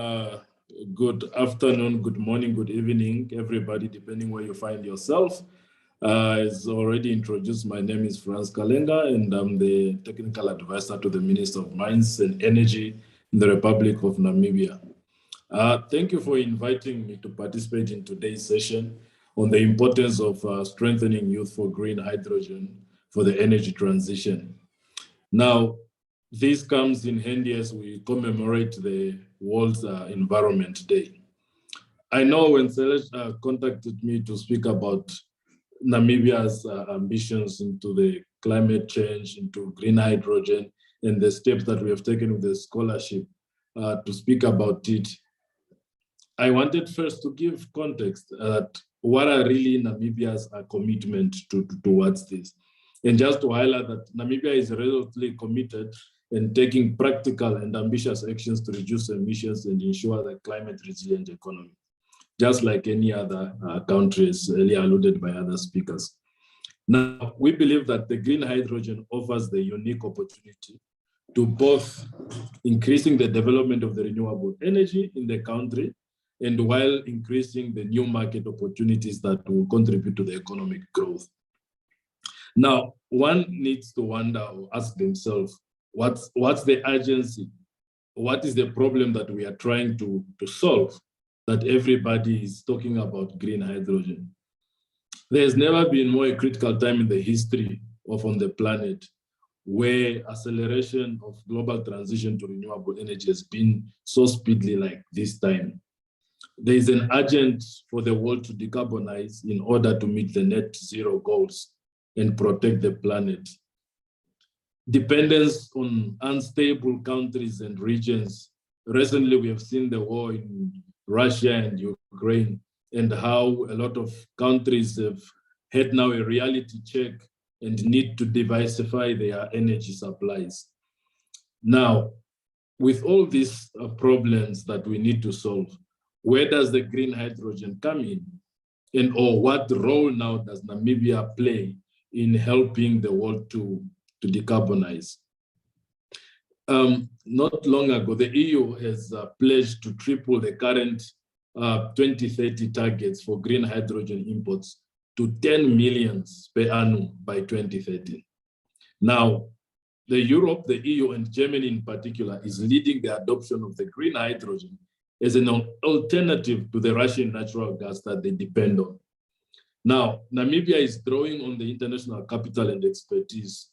I: Good afternoon, good morning, good evening, everybody, depending where you find yourself. As already introduced, my name is Frans Kalenga, and I'm the technical advisor to the Minister of Mines and Energy in the Republic of Namibia. Thank you for inviting me to participate in today's session on the importance of strengthening youth for green hydrogen for the energy transition. Now, this comes in handy as we commemorate the World's Environment Day. I know when Sailesh contacted me to speak about Namibia's ambitions into the climate change, into green hydrogen, and the steps that we have taken with the scholarship to speak about it, I wanted first to give context that what are really Namibia's commitment towards this. And just to highlight that Namibia is resolutely committed and taking practical and ambitious actions to reduce emissions and ensure the climate resilient economy, just like any other countries earlier alluded by other speakers. Now, we believe that the green hydrogen offers the unique opportunity to both increasing the development of the renewable energy in the country and while increasing the new market opportunities that will contribute to the economic growth. Now, one needs to wonder or ask themselves, what's the urgency? What is the problem that we are trying to solve that everybody is talking about green hydrogen? There's never been more a critical time in the history on the planet where acceleration of global transition to renewable energy has been so speedily like this time. There is an urgent for the world to decarbonize in order to meet the net zero goals and protect the planet. Dependence on unstable countries and regions. Recently, we have seen the war in Russia and Ukraine and how a lot of countries have had now a reality check and need to diversify their energy supplies. Now, with all these problems that we need to solve, where does the green hydrogen come in? And or what role now does Namibia play in helping the world to decarbonize? Not long ago, the EU has pledged to triple the current 2030 targets for green hydrogen imports to 10 million per annum by 2030. Now, Europe, the EU, and Germany in particular is leading the adoption of the green hydrogen as an alternative to the Russian natural gas that they depend on. Now, Namibia is drawing on the international capital and expertise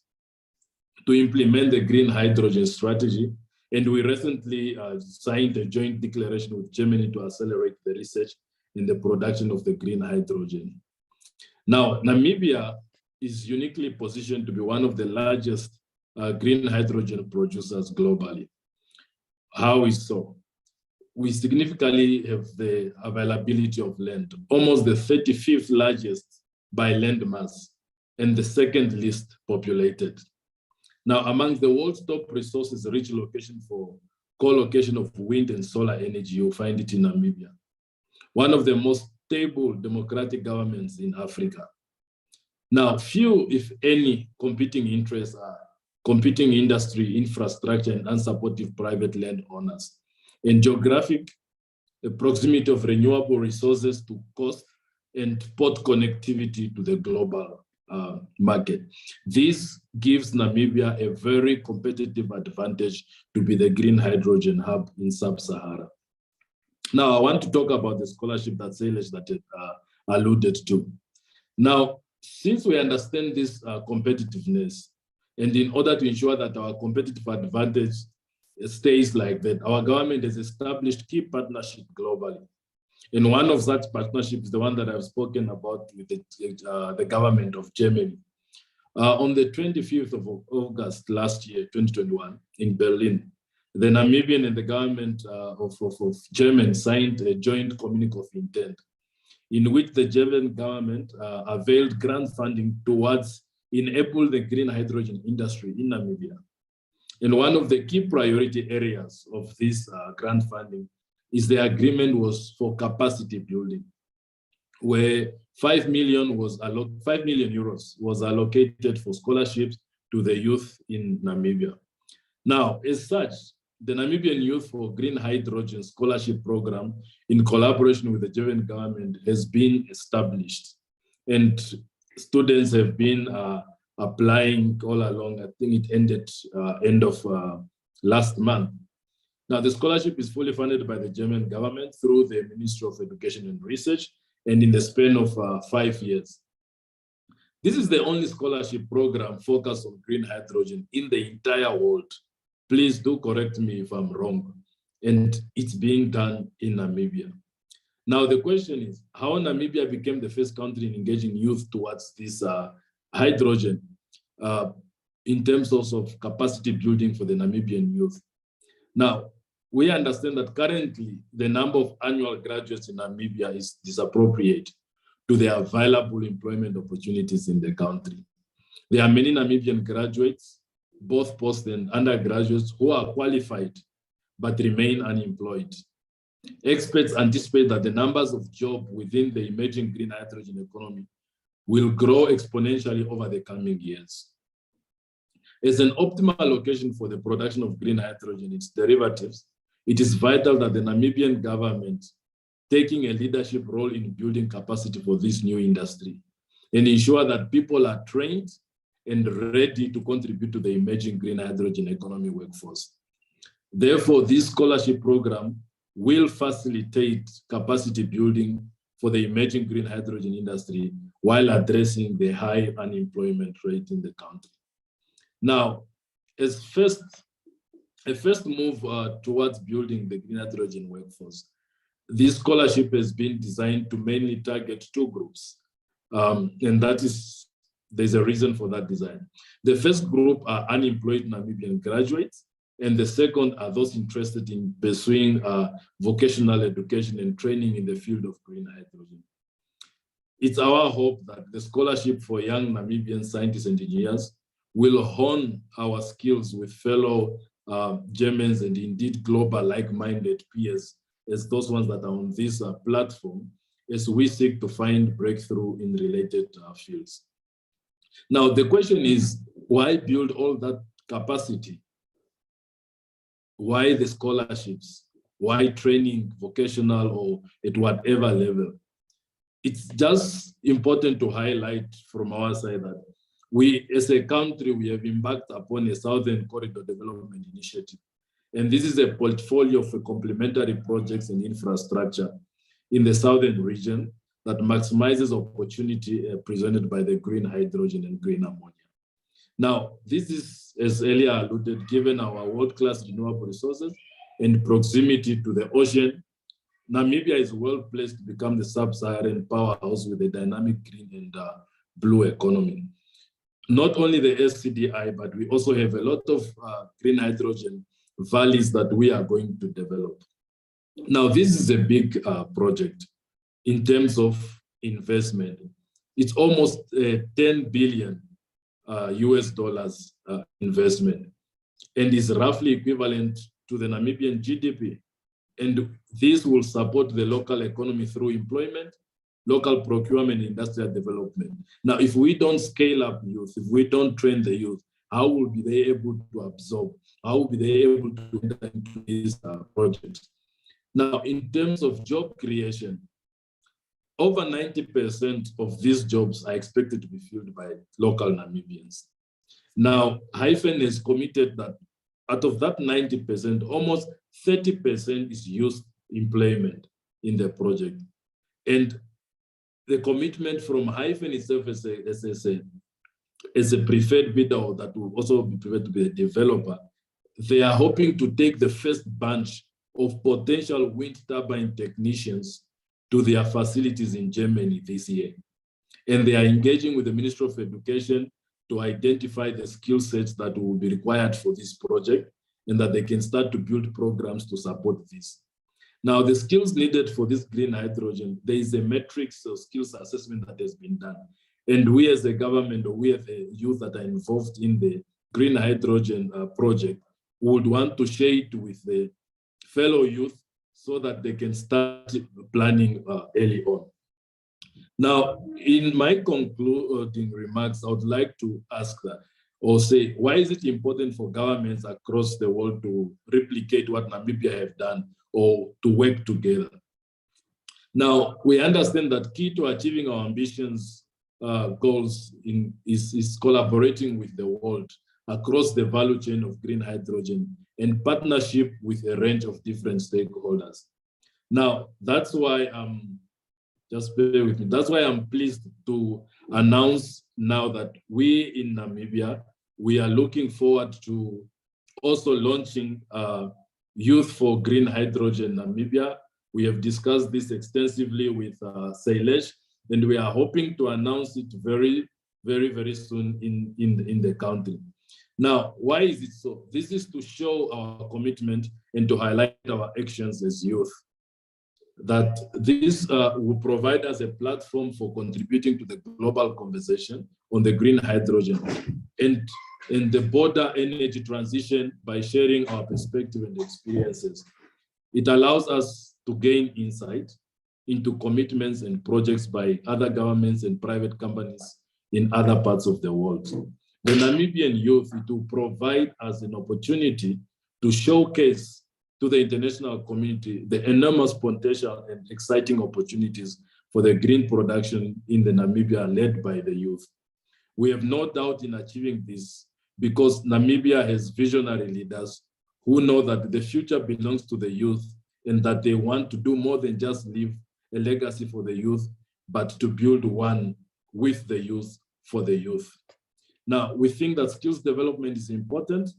I: to implement the green hydrogen strategy. And we recently signed a joint declaration with Germany to accelerate the research in the production of the green hydrogen. Now, Namibia is uniquely positioned to be one of the largest green hydrogen producers globally. How is so? We significantly have the availability of land, almost the 35th largest by land mass and the second least populated. Now, among the world's top resources, rich location for co-location of wind and solar energy, you'll find it in Namibia. One of the most stable democratic governments in Africa. Now, few, if any, competing interests are competing industry, infrastructure, and unsupportive private landowners, and geographic proximity of renewable resources to cost and port connectivity to the global market. This gives Namibia a very competitive advantage to be the green hydrogen hub in Sub-Sahara. Now, I want to talk about the scholarship that Sailesh alluded to. Now, since we understand this competitiveness, and in order to ensure that our competitive advantage stays like that, our government has established key partnerships globally. And one of such partnerships is the one that I've spoken about with the government of Germany. On the 25th of August last year, 2021, in Berlin, the Namibian and the government of Germany signed a joint communique of intent, in which the German government availed grant funding towards enable the green hydrogen industry in Namibia. And one of the key priority areas of this grant funding is the agreement was for capacity building, where 5 million euros was allocated for scholarships to the youth in Namibia. Now, as such, the Namibian Youth for Green Hydrogen Scholarship Program, in collaboration with the German government, has been established. And students have been applying all along. I think it ended end of last month. Now, the scholarship is fully funded by the German government through the Ministry of Education and Research, and in the span of 5 years. This is the only scholarship program focused on green hydrogen in the entire world. Please do correct me if I'm wrong. And it's being done in Namibia. Now, the question is how Namibia became the first country in engaging youth towards this hydrogen in terms of capacity building for the Namibian youth. Now, we understand that currently the number of annual graduates in Namibia is disappropriate to the available employment opportunities in the country. There are many Namibian graduates, both post and undergraduates, who are qualified but remain unemployed. Experts anticipate that the numbers of jobs within the emerging green hydrogen economy will grow exponentially over the coming years. As an optimal location for the production of green hydrogen and its derivatives, it is vital that the Namibian government taking a leadership role in building capacity for this new industry and ensure that people are trained and ready to contribute to the emerging green hydrogen economy workforce. Therefore, this scholarship program will facilitate capacity building for the emerging green hydrogen industry while addressing the high unemployment rate in the country. Now, as a first move towards building the green hydrogen workforce, this scholarship has been designed to mainly target two groups. And that is, there's a reason for that design. The first group are unemployed Namibian graduates, and the second are those interested in pursuing vocational education and training in the field of green hydrogen. It's our hope that the scholarship for young Namibian scientists and engineers will hone our skills with fellow Germans and indeed global like-minded peers as those ones that are on this platform as we seek to find breakthrough in related fields. Now, the question is, why build all that capacity? Why the scholarships? Why training, vocational or at whatever level? It's just important to highlight from our side that we, as a country, we have embarked upon a Southern Corridor Development Initiative. And this is a portfolio of complementary projects and infrastructure in the Southern region that maximizes opportunity presented by the green hydrogen and green ammonia. Now, this is, as earlier alluded, given our world-class renewable resources and proximity to the ocean, Namibia is well placed to become the sub-Saharan powerhouse with a dynamic green and blue economy. Not only the SCDI, but we also have a lot of green hydrogen valleys that we are going to develop. Now, this is a big project in terms of investment. It's almost 10 billion US dollars investment, and is roughly equivalent to the Namibian GDP. And this will support the local economy through employment, local procurement, and industrial development. Now, if we don't scale up youth, if we don't train the youth, how will be they able to absorb? How will be they able to enter into these projects? Now, in terms of job creation, over 90% of these jobs are expected to be filled by local Namibians. Now, Hyphen has committed that out of that 90%, almost 30% is youth employment in the project. And the commitment from Hyphen itself as a preferred bidder that will also be preferred to be a developer, they are hoping to take the first bunch of potential wind turbine technicians to their facilities in Germany this year. And they are engaging with the Ministry of Education to identify the skill sets that will be required for this project, and that they can start to build programs to support this. Now, the skills needed for this green hydrogen, there is a matrix of skills assessment that has been done. And we as a government, or we as the youth that are involved in the green hydrogen project, would want to share it with the fellow youth so that they can start planning early on. Now, in my concluding remarks, I would like to ask that, or say, why is it important for governments across the world to replicate what Namibia have done or to work together? Now, we understand that key to achieving our ambitions goals is collaborating with the world across the value chain of green hydrogen and partnership with a range of different stakeholders. Now, that's why just bear with me. That's why I'm pleased to announce now that we in Namibia, we are looking forward to also launching Youth for Green Hydrogen Namibia. We have discussed this extensively with Sailesh, and we are hoping to announce it very, very, very soon in the country. Now, why is it so? This is to show our commitment and to highlight our actions as youth. That this will provide us a platform for contributing to the global conversation on the green hydrogen and the border energy transition by sharing our perspective and experiences. It allows us to gain insight into commitments and projects by other governments and private companies in other parts of the world. The Namibian youth, it will provide us an opportunity to showcase to the international community the enormous potential and exciting opportunities for the green production in the Namibia led by the youth. We have no doubt in achieving this because Namibia has visionary leaders who know that the future belongs to the youth and that they want to do more than just leave a legacy for the youth, but to build one with the youth for the youth. Now, we think that skills development is important.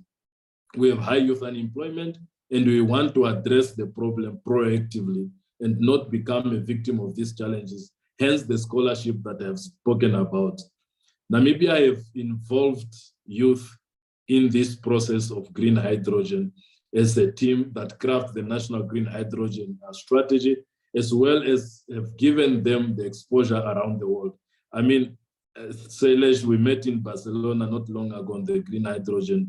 I: We have high youth unemployment, and we want to address the problem proactively and not become a victim of these challenges, hence the scholarship that I have spoken about. Namibia have involved youth in this process of green hydrogen as a team that crafts the national green hydrogen strategy, as well as have given them the exposure around the world. I mean, Sailesh, we met in Barcelona not long ago on the green hydrogen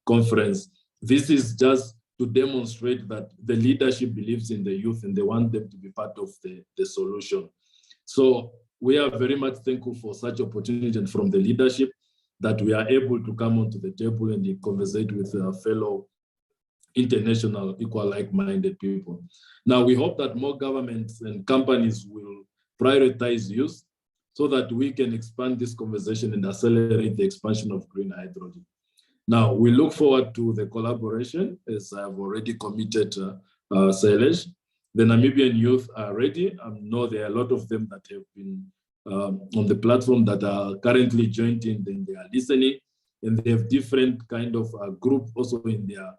I: conference. This is just to demonstrate that the leadership believes in the youth and they want them to be part of the solution. So we are very much thankful for such opportunity and from the leadership that we are able to come onto the table and conversate with our fellow international equal like-minded people. Now we hope that more governments and companies will prioritize youth so that we can expand this conversation and accelerate the expansion of green hydrogen. Now, we look forward to the collaboration, as I've already committed, Sailesh. The Namibian youth are ready. I know there are a lot of them that have been on the platform that are currently joined in, and they are listening, and they have different kind of group also in their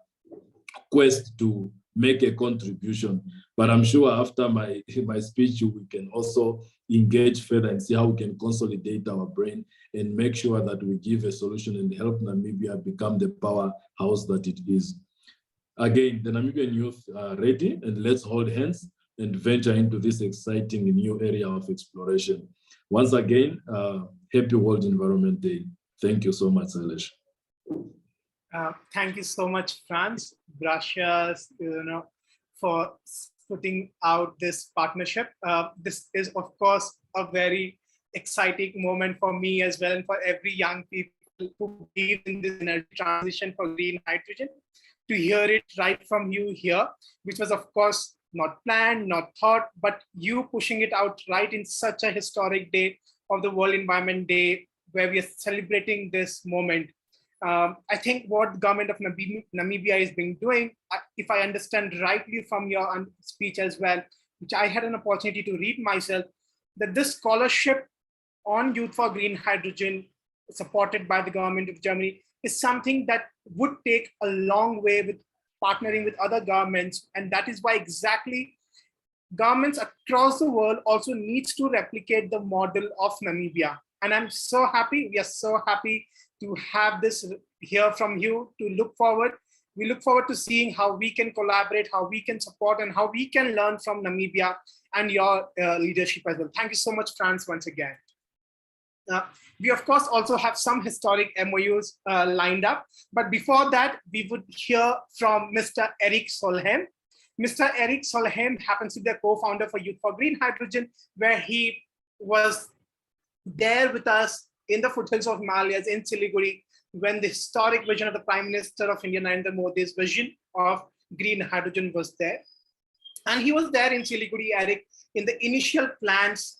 I: quest to make a contribution. But I'm sure after my speech, we can also engage further and see how we can consolidate our brain and make sure that we give a solution and help Namibia become the powerhouse that it is. Again, the Namibian youth are ready, and let's hold hands and venture into this exciting new area of exploration. Once again, happy World Environment Day. Thank you so much, Sailesh.
D: Thank you so much, Franz. Gracias, for putting out this partnership. This is, of course, a very exciting moment for me as well, and for every young people who believe in this energy transition for green hydrogen. To hear it right from you here, which was, of course, not planned, not thought, but you pushing it out right in such a historic day of the World Environment Day, where we are celebrating this moment. I think what the government of Namibia is being doing, if I understand rightly from your speech as well, which I had an opportunity to read myself, that this scholarship on Youth for Green Hydrogen, supported by the government of Germany, is something that would take a long way with partnering with other governments. And that is why exactly governments across the world also needs to replicate the model of Namibia. And I'm so happy, we are so happy to have this hear from you, to look forward. We look forward to seeing how we can collaborate, how we can support, and how we can learn from Namibia and your leadership as well. Thank you so much, Franz, once again. We, of course, also have some historic MOUs lined up. But before that, we would hear from Mr. Erik Solheim. Mr. Erik Solheim happens to be the co-founder for Youth for Green Hydrogen, where he was there with us in the foothills of Himalayas in Siliguri, when the historic vision of the Prime Minister of India, Narendra Modi's vision of green hydrogen was there. And he was there in Siliguri, Erik, in the initial plans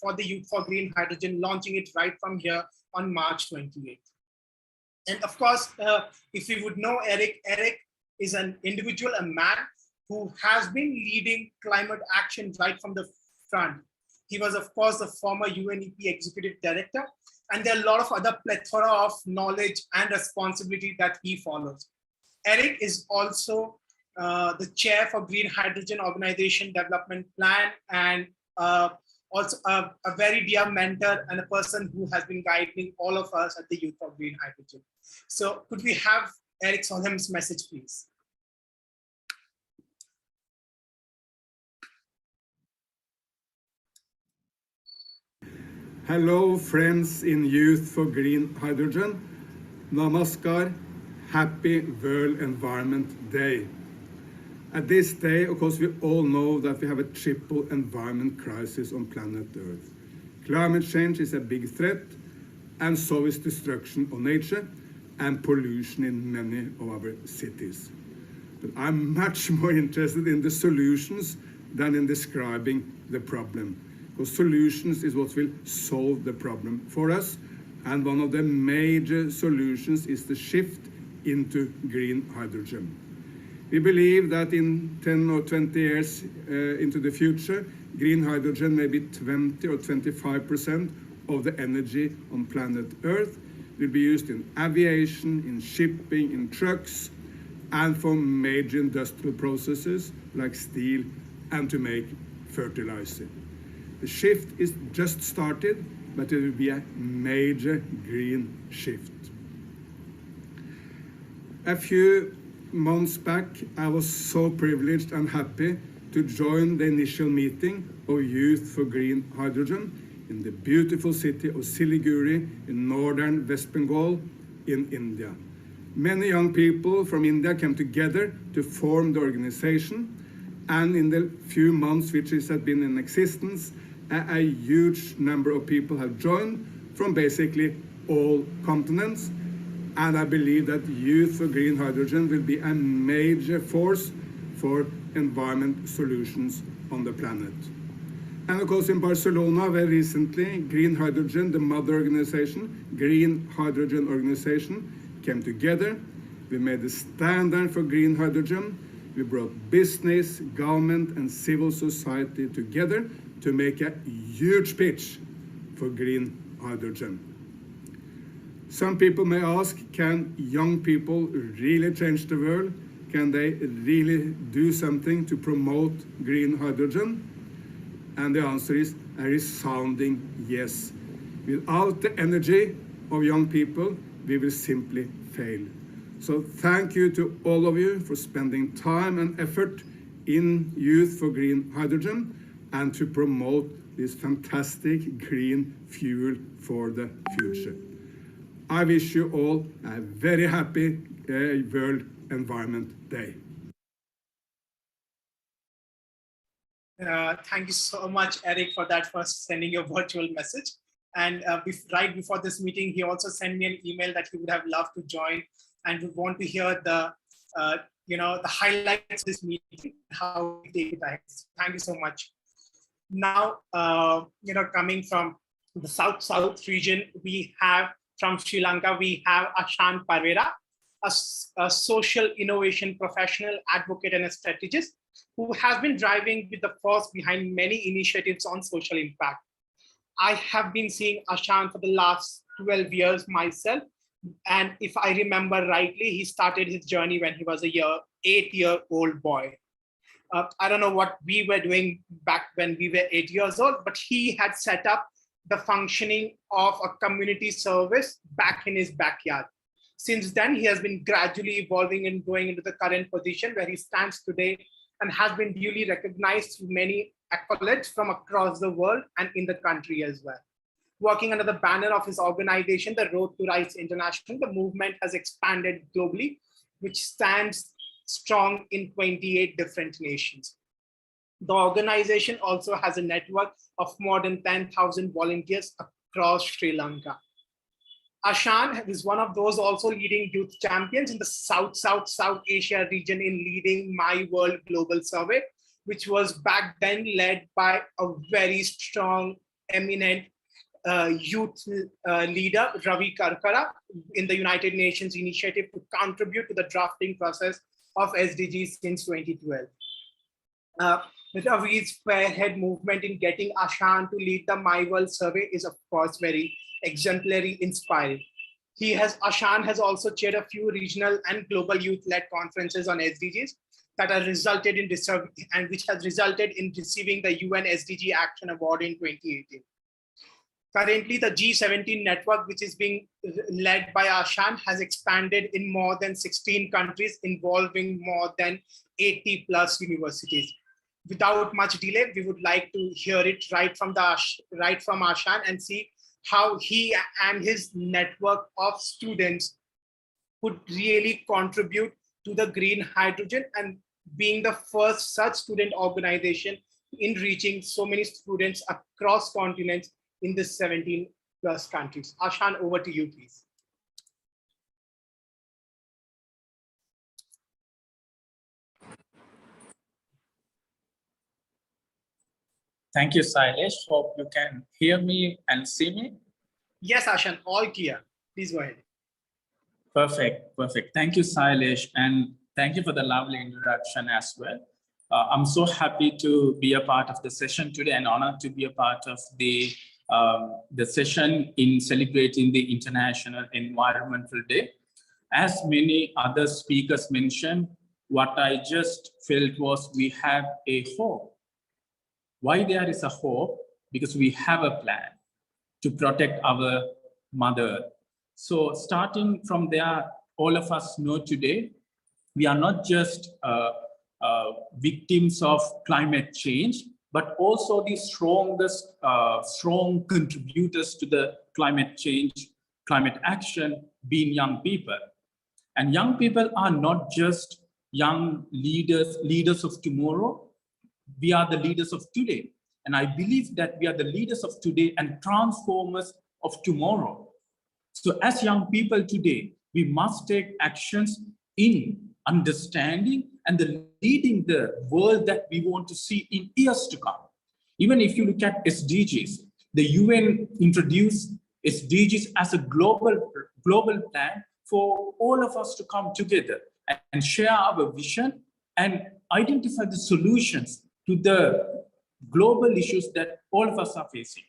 D: for the Youth for Green Hydrogen, launching it right from here on March 28th. And of course, if you would know Erik, Erik is an individual, a man who has been leading climate action right from the front. He was, of course, the former UNEP executive director, and there are a lot of other plethora of knowledge and responsibility that he follows. Erik is also the chair for Green Hydrogen Organization Development Plan, and also a very dear mentor and a person who has been guiding all of us at the Youth for Green Hydrogen. So could we have Erik Solheim's message, please?
J: Hello, friends in Youth for Green Hydrogen. Namaskar. Happy World Environment Day. At this day, of course, we all know that we have a triple environment crisis on planet Earth. Climate change is a big threat, and so is destruction of nature and pollution in many of our cities. But I'm much more interested in the solutions than in describing the problem, because solutions is what will solve the problem for us. And one of the major solutions is the shift into green hydrogen. We believe that in 10 or 20 years into the future, green hydrogen may be 20 or 25% of the energy on planet Earth. It will be used in aviation, in shipping, in trucks, and for major industrial processes like steel and to make fertilizer. The shift is just started, but it will be a major green shift. A few months back, I was so privileged and happy to join the initial meeting of Youth for Green Hydrogen in the beautiful city of Siliguri in northern West Bengal in India. Many young people from India came together to form the organization, and in the few months which it has been in existence, a huge number of people have joined from basically all continents. And I believe that Youth for Green Hydrogen will be a major force for environment solutions on the planet. And of course, in Barcelona, very recently, Green Hydrogen, the mother organization, Green Hydrogen Organization, came together. We made a standard for green hydrogen. We brought business, government, and civil society together to make a huge pitch for green hydrogen. Some people may ask, can young people really change the world? Can they really do something to promote green hydrogen? And the answer is a resounding yes. Without the energy of young people, we will simply fail. So thank you to all of you for spending time and effort in Youth for Green Hydrogen and to promote this fantastic green fuel for the future. I wish you all a very happy World Environment Day.
D: Thank you so much, Eric, for that, for sending your virtual message. And right before this meeting, he also sent me an email that he would have loved to join and would want to hear the, the highlights of this meeting, how we take it ahead. Thank you so much. Now, coming from the South region, we have from Sri Lanka, we have Ashan Parvera, a social innovation professional, advocate, and a strategist who has been driving with the force behind many initiatives on social impact. I have been seeing Ashan for the last 12 years myself. And if I remember rightly, he started his journey when he was a 8-year-old boy. I don't know what we were doing back when we were 8 years old, but he had set up the functioning of a community service back in his backyard. Since then, he has been gradually evolving and growing into the current position where he stands today and has been duly recognized through many accolades from across the world and in the country as well. Working under the banner of his organization, the Road to Rights International, the movement has expanded globally, which stands strong in 28 different nations. The organization also has a network of more than 10,000 volunteers across Sri Lanka. Ashan is one of those also leading youth champions in the South Asia region in leading My World Global Survey, which was back then led by a very strong, eminent youth leader, Ravi Karkara, in the United Nations initiative to contribute to the drafting process of SDGs since 2012. Ravi's spearhead movement in getting Ashan to lead the My World survey is, of course, very exemplary, inspiring. Ashan has also chaired a few regional and global youth-led conferences on SDGs that have resulted in which has resulted in receiving the UN SDG Action Award in 2018. Currently, the G17 network, which is being led by Ashan, has expanded in more than 16 countries, involving more than 80 plus universities. Without much delay, we would like to hear it right from Ashan and see how he and his network of students could really contribute to the green hydrogen and being the first such student organization in reaching so many students across continents in the 17 plus countries. Ashan, over to you, please.
K: Thank you, Sailesh. Hope you can hear me and see me.
D: Yes, Ashan, all clear. Please go ahead.
K: Perfect. Thank you, Sailesh, and thank you for the lovely introduction as well. I'm so happy to be a part of the session today and honored to be a part of the session in celebrating the International Environmental Day. As many other speakers mentioned, what I just felt was we have a hope. Why there is a hope? Because we have a plan to protect our mother. So starting from there, all of us know today, we are not just victims of climate change, but also the strong contributors to the climate change, climate action, being young people. And young people are not just young leaders of tomorrow. We are the leaders of today. And I believe that we are the leaders of today and transformers of tomorrow. So as young people today, we must take actions in understanding and leading the world that we want to see in years to come. Even if you look at SDGs, the UN introduced SDGs as a global plan for all of us to come together and share our vision and identify the solutions to the global issues that all of us are facing.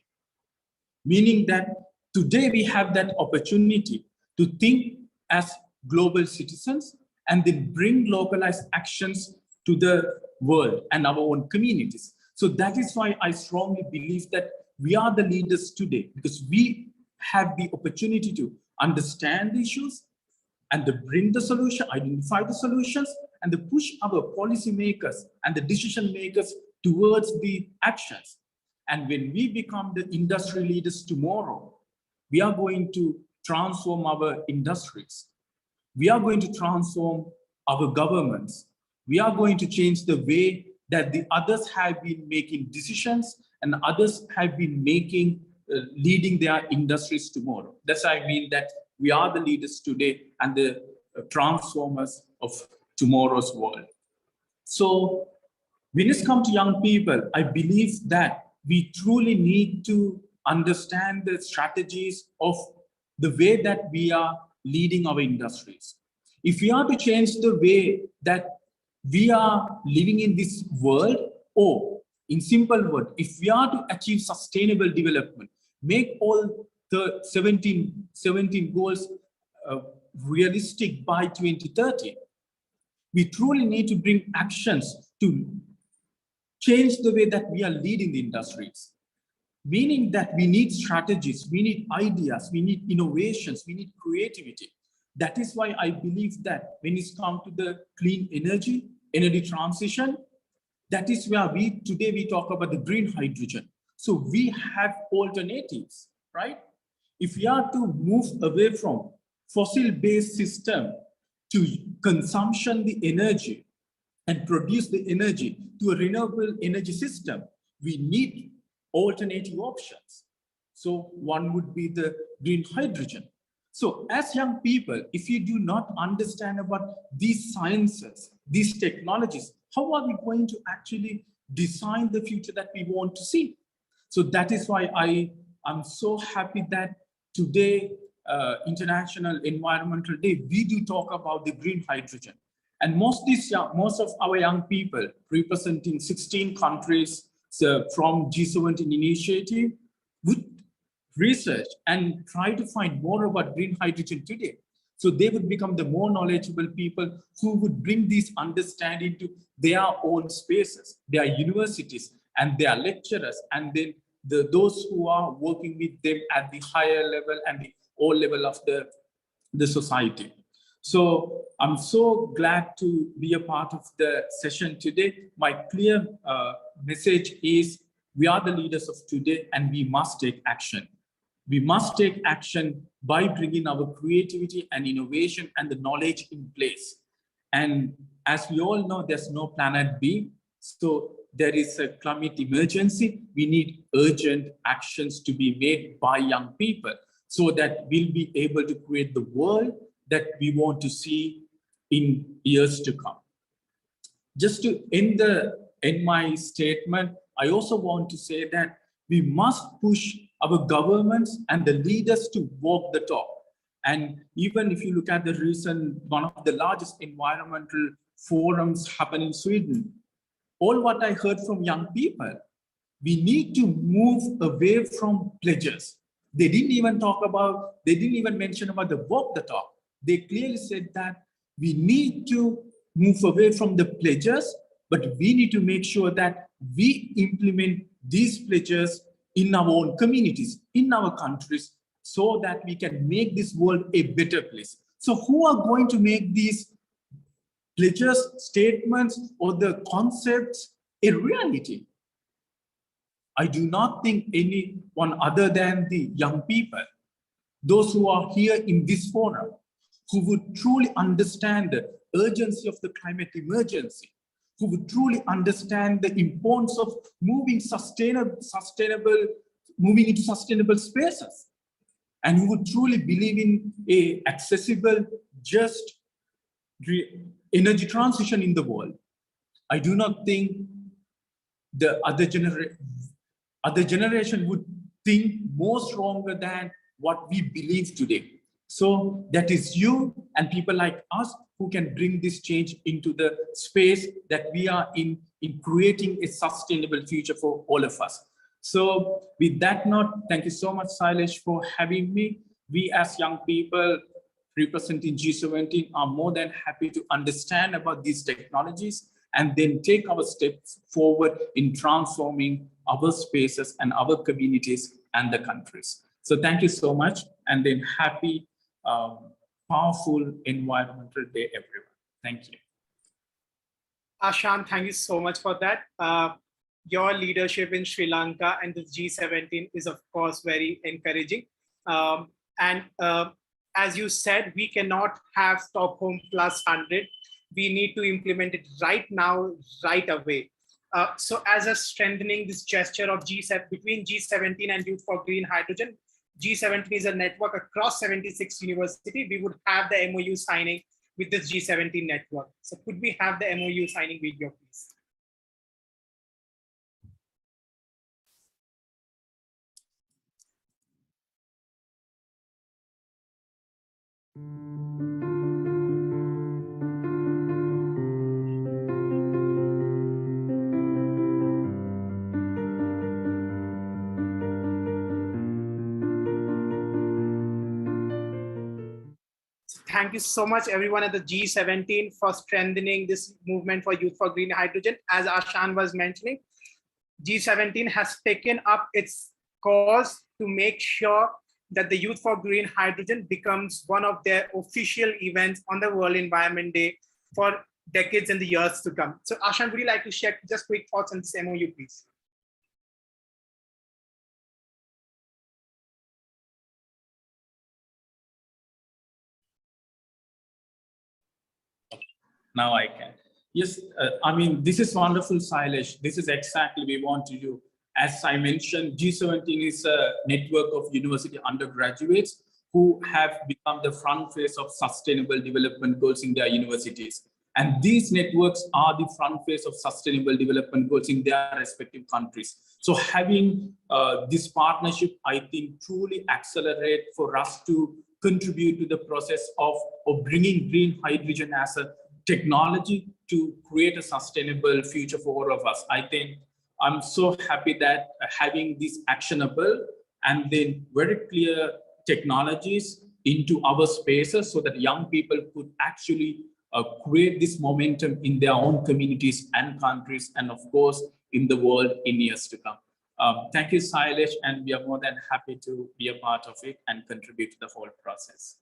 K: Meaning that today we have that opportunity to think as global citizens and then bring localized actions to the world and our own communities. So that is why I strongly believe that we are the leaders today, because we have the opportunity to understand the issues and to bring the solution, identify the solutions, and to push our policymakers and the decision makers towards the actions. And when we become the industry leaders tomorrow, we are going to transform our industries. We are going to transform our governments. We are going to change the way that the others have been making decisions and others have been making, leading their industries tomorrow. That's why I mean that we are the leaders today and the transformers of tomorrow's world. So when it comes to young people, I believe that we truly need to understand the strategies of the way that we are leading our industries. If we are to change the way that we are living in this world, or in simple words, if we are to achieve sustainable development, make all the 17 goals realistic by 2030, we truly need to bring actions to change the way that we are leading the industries. Meaning that we need strategies, we need ideas, we need innovations, we need creativity. That is why I believe that when it comes to the clean energy transition, that is where today we talk about the green hydrogen. So we have alternatives, right? If we are to move away from fossil-based system to consumption the energy and produce the energy to a renewable energy system, we need alternative options. So one would be the green hydrogen. So as young people, if you do not understand about these sciences, these technologies, how are we going to actually design the future that we want to see? So that is why I'm so happy that today, International Environmental Day, we do talk about the green hydrogen. And most of our young people representing 16 countries from G17 initiative would research and try to find more about green hydrogen today. So they would become the more knowledgeable people who would bring this understanding to their own spaces, their universities and their lecturers, and then those who are working with them at the higher level and the all level of the society. So I'm so glad to be a part of the session today. My clear message is we are the leaders of today and we must take action. We must take action by bringing our creativity and innovation and the knowledge in place. And as we all know, there's no planet B. So there is a climate emergency. We need urgent actions to be made by young people so that we'll be able to create the world that we want to see in years to come. Just to end my statement, I also want to say that we must push our governments and the leaders to walk the talk. And even if you look at the recent, one of the largest environmental forums happening in Sweden, all what I heard from young people, we need to move away from pledges. They didn't even mention about the walk the talk. They clearly said that we need to move away from the pledges, but we need to make sure that we implement these pledges in our own communities, in our countries, so that we can make this world a better place. So who are going to make these pledges, statements, or the concepts a reality? I do not think anyone other than the young people, those who are here in this forum, who would truly understand the urgency of the climate emergency, who would truly understand the importance of moving into sustainable spaces, and who would truly believe in a accessible, just energy transition in the world. I do not think the other other generation would think more stronger than what we believe today. So that is you and people like us who can bring this change into the space that we are in creating a sustainable future for all of us. So with that note, thank you so much, Sailesh, for having me. We as young people representing G17 are more than happy to understand about these technologies and then take our steps forward in transforming our spaces and our communities and the countries. So thank you so much, and then happy, powerful Environmental Day, everyone. Thank you.
D: Ashan, thank you so much for that. Your leadership in Sri Lanka and the G17 is, of course, very encouraging. As you said, we cannot have Stockholm plus 100. We need to implement it right now, right away. So as a strengthening this gesture of G7 between G17 and Youth for Green Hydrogen, G17 is a network across 76 universities. We would have the MOU signing with this G17 network. So could we have the MOU signing video, please? Thank you so much, everyone at the G17, for strengthening this movement for Youth for Green Hydrogen. As Ashan was mentioning, G17 has taken up its cause to make sure that the Youth for Green Hydrogen becomes one of their official events on the World Environment Day for decades and the years to come. So Ashan, would you like to share just quick thoughts on this MOU, please?
K: Now I can. Yes, I mean, this is wonderful, Sailesh. This is exactly we want to do. As I mentioned, G17 is a network of university undergraduates who have become the front face of sustainable development goals in their universities. And these networks are the front face of sustainable development goals in their respective countries. So having this partnership, I think, truly accelerate for us to contribute to the process of bringing green hydrogen as a technology to create a sustainable future for all of us. I think I'm so happy that having this actionable and then very clear technologies into our spaces so that young people could actually create this momentum in their own communities and countries, and of course, in the world in years to come. Thank you, Sailesh, and we are more than happy to be a part of it and contribute to the whole process.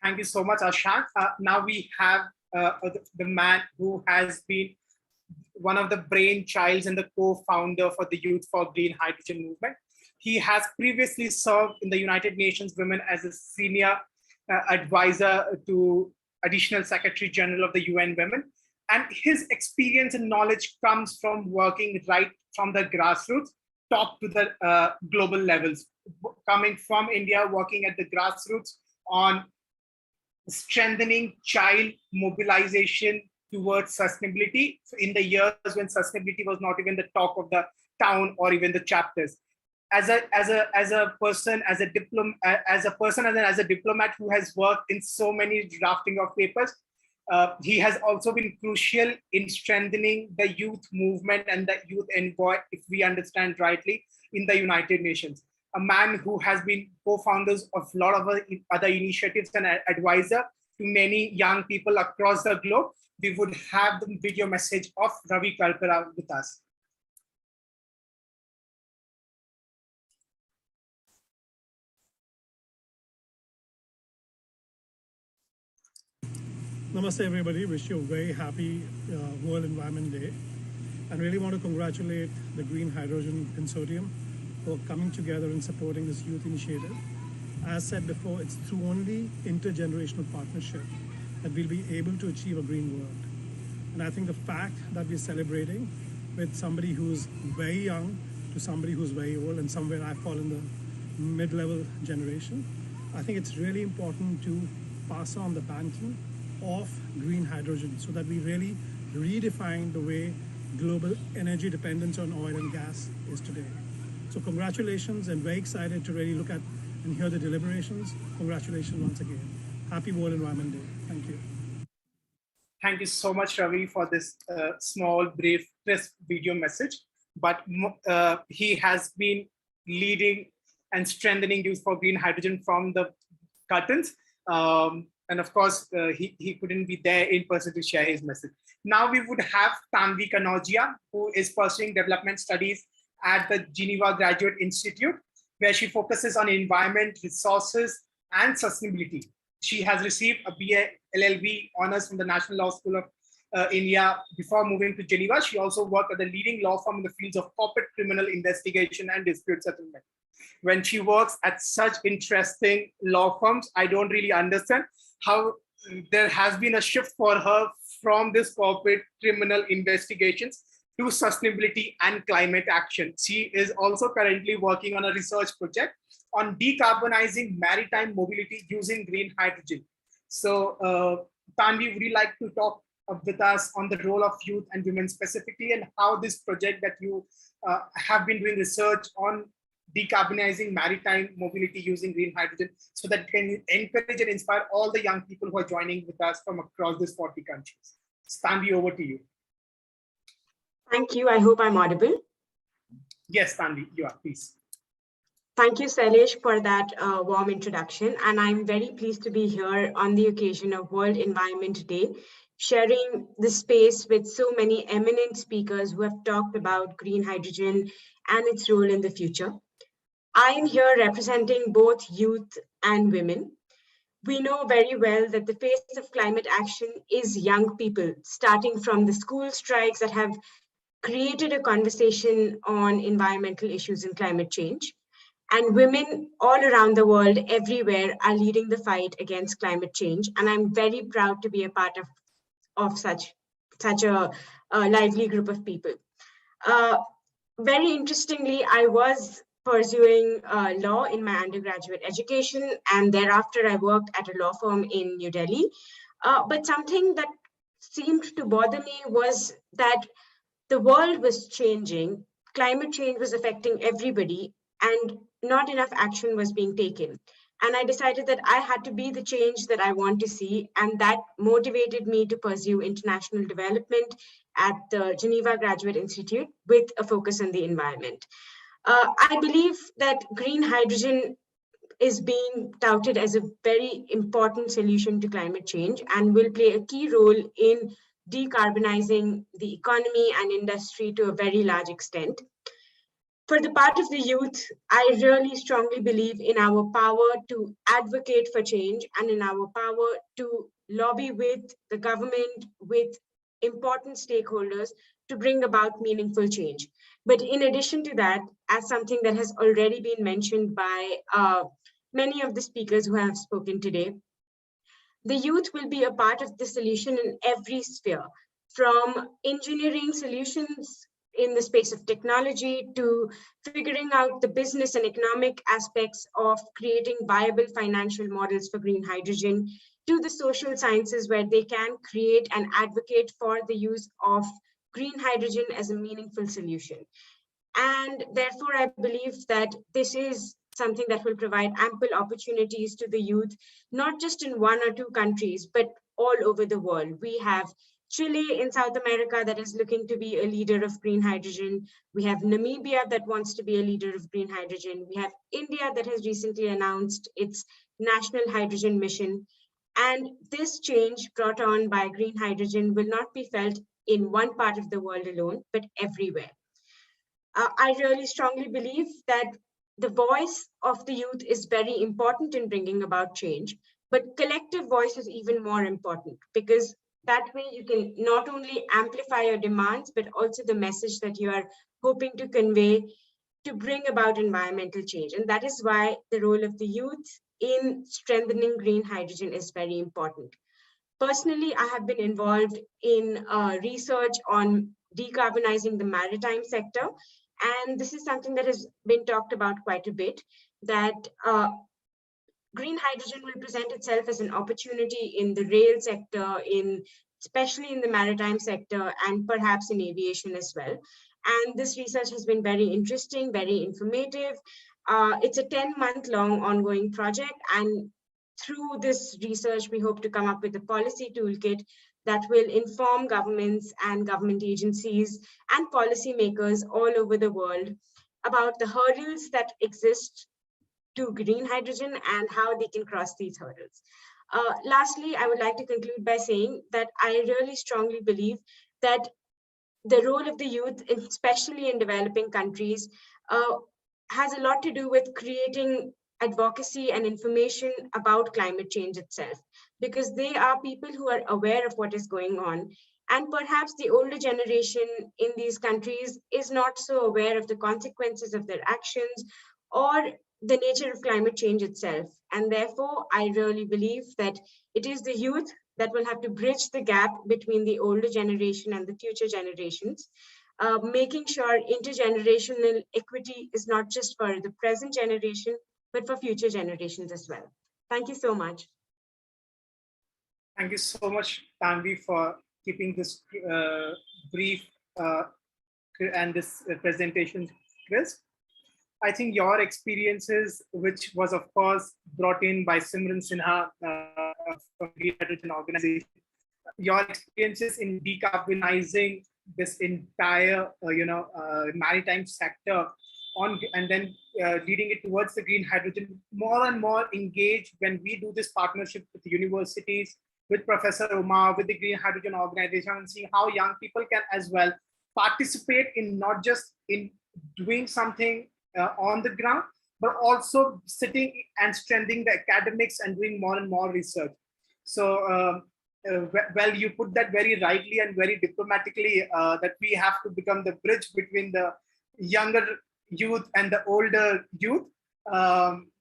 D: Thank you so much, Ashan. Now we have the man who has been one of the brainchilds and the co-founder for the Youth for Green Hydrogen movement. He has previously served in the United Nations Women as a senior advisor to Additional Secretary General of the UN Women. And his experience and knowledge comes from working right from the grassroots top to the global levels. Coming from India, working at the grassroots on strengthening child mobilization towards sustainability in the years when sustainability was not even the talk of the town or even the chapters. As a diplomat who has worked in so many drafting of papers, he has also been crucial in strengthening the youth movement and the youth envoy, if we understand rightly, in the United Nations. A man who has been co-founders of a lot of other initiatives and advisor to many young people across the globe. We would have the video message of Ravi Kalpara with us.
L: Namaste, everybody. Wish you a very happy World Environment Day. And really want to congratulate the Green Hydrogen Consortium for coming together and supporting this youth initiative. As said before, it's through only intergenerational partnership that we'll be able to achieve a green world. And I think the fact that we're celebrating with somebody who's very young to somebody who's very old, and somewhere I fall in the mid-level generation, I think it's really important to pass on the baton of green hydrogen so that we really redefine the way global energy dependence on oil and gas is today. So congratulations, and very excited to really look at and hear the deliberations. Congratulations once again. Happy World Environment Day. Thank you.
D: Thank you so much, Ravi, for this small, brief, crisp video message. But he has been leading and strengthening Youth for Green Hydrogen from the curtains. And of course, he couldn't be there in person to share his message. Now we would have Tanvi Kanogia, who is pursuing development studies at the Geneva Graduate Institute, where she focuses on environment, resources, and sustainability. She has received a BA LLB honors from the National Law School of India before moving to Geneva. She also worked at the leading law firm in the fields of corporate criminal investigation and dispute settlement. When she works at such interesting law firms, I don't really understand how there has been a shift for her from this corporate criminal investigations to sustainability and climate action. She is also currently working on a research project on decarbonizing maritime mobility using green hydrogen. So Tanvi, would you like to talk with us on the role of youth and women specifically, and how this project that you have been doing research on decarbonizing maritime mobility using green hydrogen, so that can encourage and inspire all the young people who are joining with us from across these 40 countries. Tanvi, over to you.
M: Thank you. I hope I'm audible.
D: Yes, Tanvi, you are, please.
M: Thank you, Sailesh, for that warm introduction. And I'm very pleased to be here on the occasion of World Environment Day, sharing the space with so many eminent speakers who have talked about green hydrogen and its role in the future. I am here representing both youth and women. We know very well that the face of climate action is young people, starting from the school strikes that have created a conversation on environmental issues and climate change. And women all around the world, everywhere, are leading the fight against climate change. And I'm very proud to be a part of such a lively group of people. Very interestingly, I was pursuing law in my undergraduate education, and thereafter I worked at a law firm in New Delhi. But something that seemed to bother me was that the world was changing, climate change was affecting everybody, and not enough action was being taken. And I decided that I had to be the change that I want to see, and that motivated me to pursue international development at the Geneva Graduate Institute with a focus on the environment. I believe that green hydrogen is being touted as a very important solution to climate change and will play a key role in decarbonizing the economy and industry to a very large extent. For the part of the youth, I really strongly believe in our power to advocate for change and in our power to lobby with the government, with important stakeholders to bring about meaningful change. But in addition to that, as something that has already been mentioned by many of the speakers who have spoken today, the youth will be a part of the solution in every sphere, from engineering solutions in the space of technology to figuring out the business and economic aspects of creating viable financial models for green hydrogen, to the social sciences where they can create and advocate for the use of green hydrogen as a meaningful solution. And therefore, I believe that this is something that will provide ample opportunities to the youth, not just in one or two countries, but all over the world. We have Chile in South America that is looking to be a leader of green hydrogen. We have Namibia that wants to be a leader of green hydrogen. We have India that has recently announced its national hydrogen mission. And this change brought on by green hydrogen will not be felt in one part of the world alone, but everywhere. I really strongly believe that the voice of the youth is very important in bringing about change, but collective voice is even more important, because that way you can not only amplify your demands, but also the message that you are hoping to convey to bring about environmental change. And that is why the role of the youth in strengthening green hydrogen is very important. Personally, I have been involved in research on decarbonizing the maritime sector. And this is something that has been talked about quite a bit, that green hydrogen will present itself as an opportunity in the rail sector, especially in the maritime sector, and perhaps in aviation as well. And this research has been very interesting, very informative. It's a 10-month-long ongoing project. And through this research, we hope to come up with a policy toolkit that will inform governments and government agencies and policymakers all over the world about the hurdles that exist to green hydrogen and how they can cross these hurdles. Lastly, I would like to conclude by saying that I really strongly believe that the role of the youth, especially in developing countries, has a lot to do with creating advocacy and information about climate change itself, because they are people who are aware of what is going on. And perhaps the older generation in these countries is not so aware of the consequences of their actions or the nature of climate change itself. And therefore, I really believe that it is the youth that will have to bridge the gap between the older generation and the future generations, making sure intergenerational equity is not just for the present generation, but for future generations as well. Thank you so much.
D: Thank you so much, Tanvi, for keeping this brief and this presentation crisp. I think your experiences, which was of course brought in by Simran Sinha from Green Hydrogen Organization, your experiences in decarbonizing this entire maritime sector and then leading it towards the green hydrogen, more and more engaged when we do this partnership with universities, with Professor Uma, with the Green Hydrogen Organization, and seeing how young people can as well participate in not just in doing something on the ground, but also sitting and strengthening the academics and doing more and more research. So, well, you put that very rightly and very diplomatically, that we have to become the bridge between the younger youth and the older youth.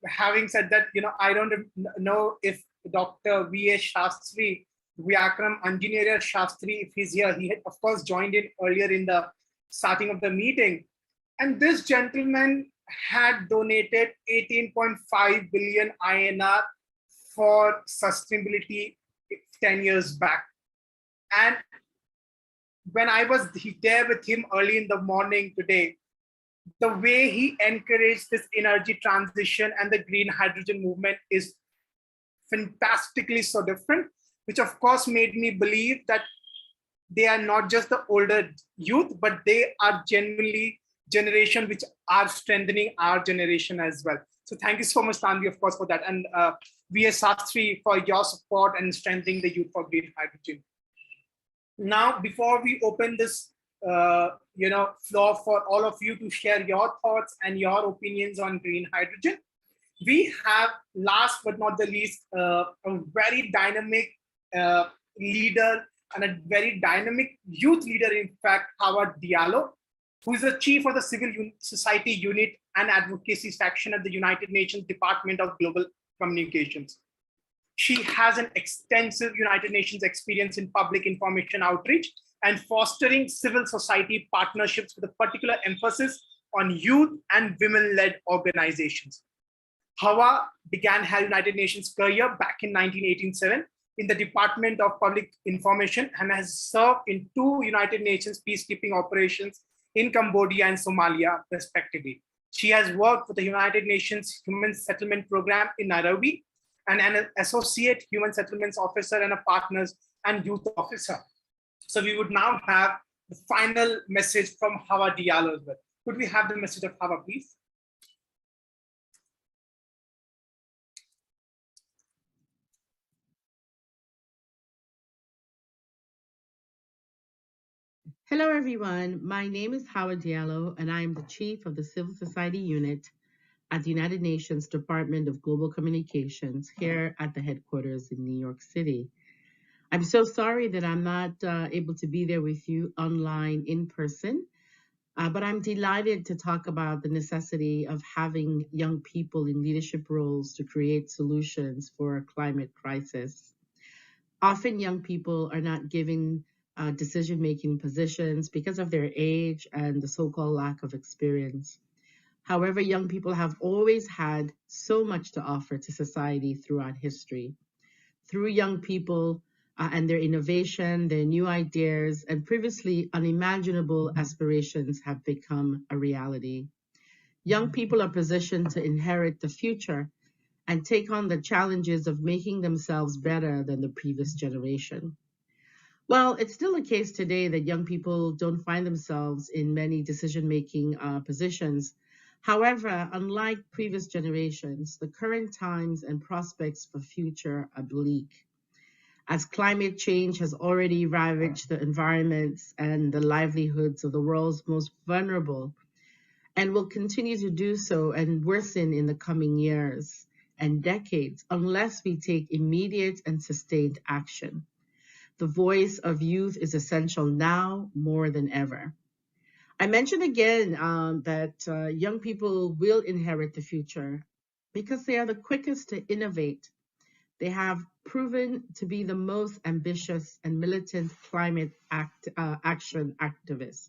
D: Having said that, I don't know if Dr. V.A. Shastri, Vyakram Engineer Shastri, if he's here. He had, of course, joined in earlier in the starting of the meeting. And this gentleman had donated 18.5 billion INR for sustainability 10 years back. And when I was there with him early in the morning today, the way he encouraged this energy transition and the green hydrogen movement is fantastically so different, which of course made me believe that they are not just the older youth, but they are genuinely generation which are strengthening our generation as well. So thank you so much, Tanvi, of course, for that. And V.A. Shastri, for your support and strengthening the youth for green hydrogen. Now, before we open this floor for all of you to share your thoughts and your opinions on green hydrogen, we have, last but not the least, a very dynamic leader and a very dynamic youth leader, in fact, Howard Diallo, who is the chief of the Civil Society Unit and Advocacy Section at the United Nations Department of Global Communications. She has an extensive United Nations experience in public information outreach and fostering civil society partnerships with a particular emphasis on youth and women-led organizations. Hawa began her United Nations career back in 1987 in the Department of Public Information and has served in 2 United Nations peacekeeping operations in Cambodia and Somalia, respectively. She has worked with the United Nations Human Settlement Program in Nairobi and an associate human settlements officer and a partners and youth officer. So we would now have the final message from Hawa Diallo as well. Could we have the message of Hawa, please?
N: Hello, everyone. My name is Howard Diallo, and I am the Chief of the Civil Society Unit at the United Nations Department of Global Communications here at the headquarters in New York City. I'm so sorry that I'm not able to be there with you online in person, but I'm delighted to talk about the necessity of having young people in leadership roles to create solutions for a climate crisis. Often young people are not given decision-making positions because of their age and the so-called lack of experience. However, young people have always had so much to offer to society throughout history. Through young people, and their innovation, their new ideas, and previously unimaginable aspirations have become a reality. Young people are positioned to inherit the future and take on the challenges of making themselves better than the previous generation. Well, it's still the case today that young people don't find themselves in many decision-making positions. However, unlike previous generations, the current times and prospects for future are bleak. As climate change has already ravaged the environments and the livelihoods of the world's most vulnerable, and will continue to do so and worsen in the coming years and decades unless we take immediate and sustained action. The voice of youth is essential now more than ever. I mentioned again that young people will inherit the future because they are the quickest to innovate. They have proven to be the most ambitious and militant climate action activists.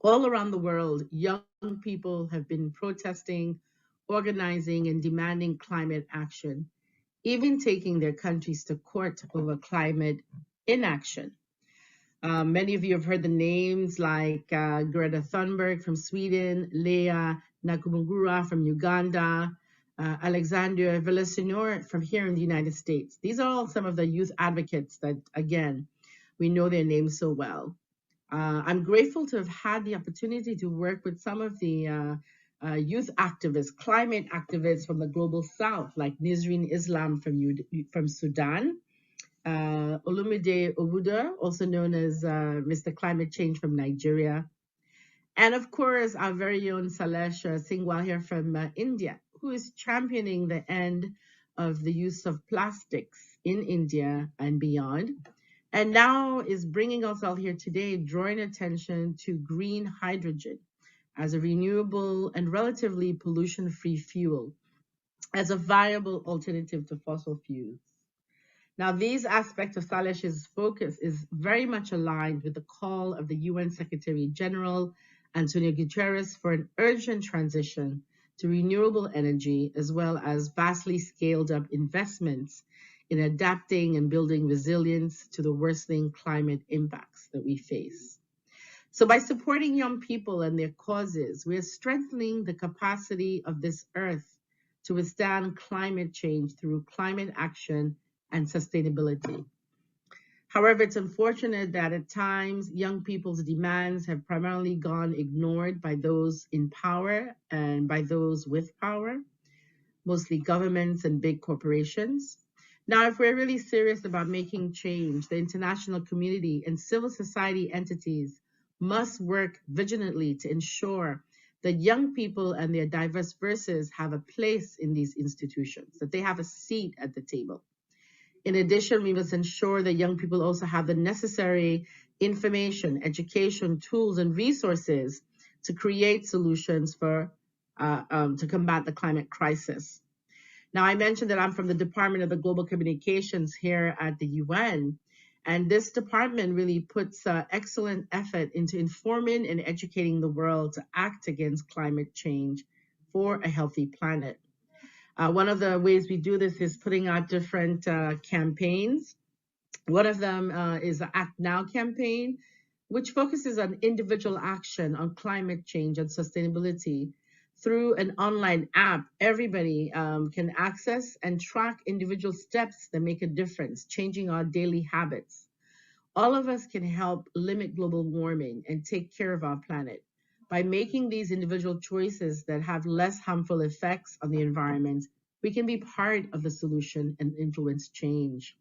N: All around the world, young people have been protesting, organizing, and demanding climate action, even taking their countries to court over climate inaction. Many of you have heard the names like Greta Thunberg from Sweden, Leah Nakamugura from Uganda, Alexandria Villasenor from here in the United States. These are all some of the youth advocates that, again, we know their names so well. I'm grateful to have had the opportunity to work with some of the youth activists, climate activists from the global south, like Nizreen Islam from Sudan, Olumide Obuda, also known as Mr. Climate Change from Nigeria, and of course, our very own Salesh Singwal here from India, who is championing the end of the use of plastics in India and beyond, and now is bringing us all here today, drawing attention to green hydrogen as a renewable and relatively pollution-free fuel, as a viable alternative to fossil fuels. Now, these aspects of Salesh's focus is very much aligned with the call of the UN Secretary General, Antonio Guterres, for an urgent transition to renewable energy, as well as vastly scaled up investments in adapting and building resilience to the worsening climate impacts that we face. So by supporting young people and their causes, we are strengthening the capacity of this earth to withstand climate change through climate action and sustainability. However, it's unfortunate that at times young people's demands have primarily gone ignored by those in power and by those with power, mostly governments and big corporations. Now, if we're really serious about making change, the international community and civil society entities must work vigilantly to ensure that young people and their diverse voices have a place in these institutions, that they have a seat at the table. In addition, we must ensure that young people also have the necessary information, education, tools, and resources to create solutions for to combat the climate crisis. Now, I mentioned that I'm from the Department of the Global Communications here at the UN, and this department really puts excellent effort into informing and educating the world to act against climate change for a healthy planet. One of the ways we do this is putting out different campaigns. One of them is the Act Now campaign, which focuses on individual action on climate change and sustainability. Through an online app, everybody can access and track individual steps that make a difference, changing our daily habits. All of us can help limit global warming and take care of our planet by making these individual choices that have less harmful effects on the environment. We can be part of the solution and influence change.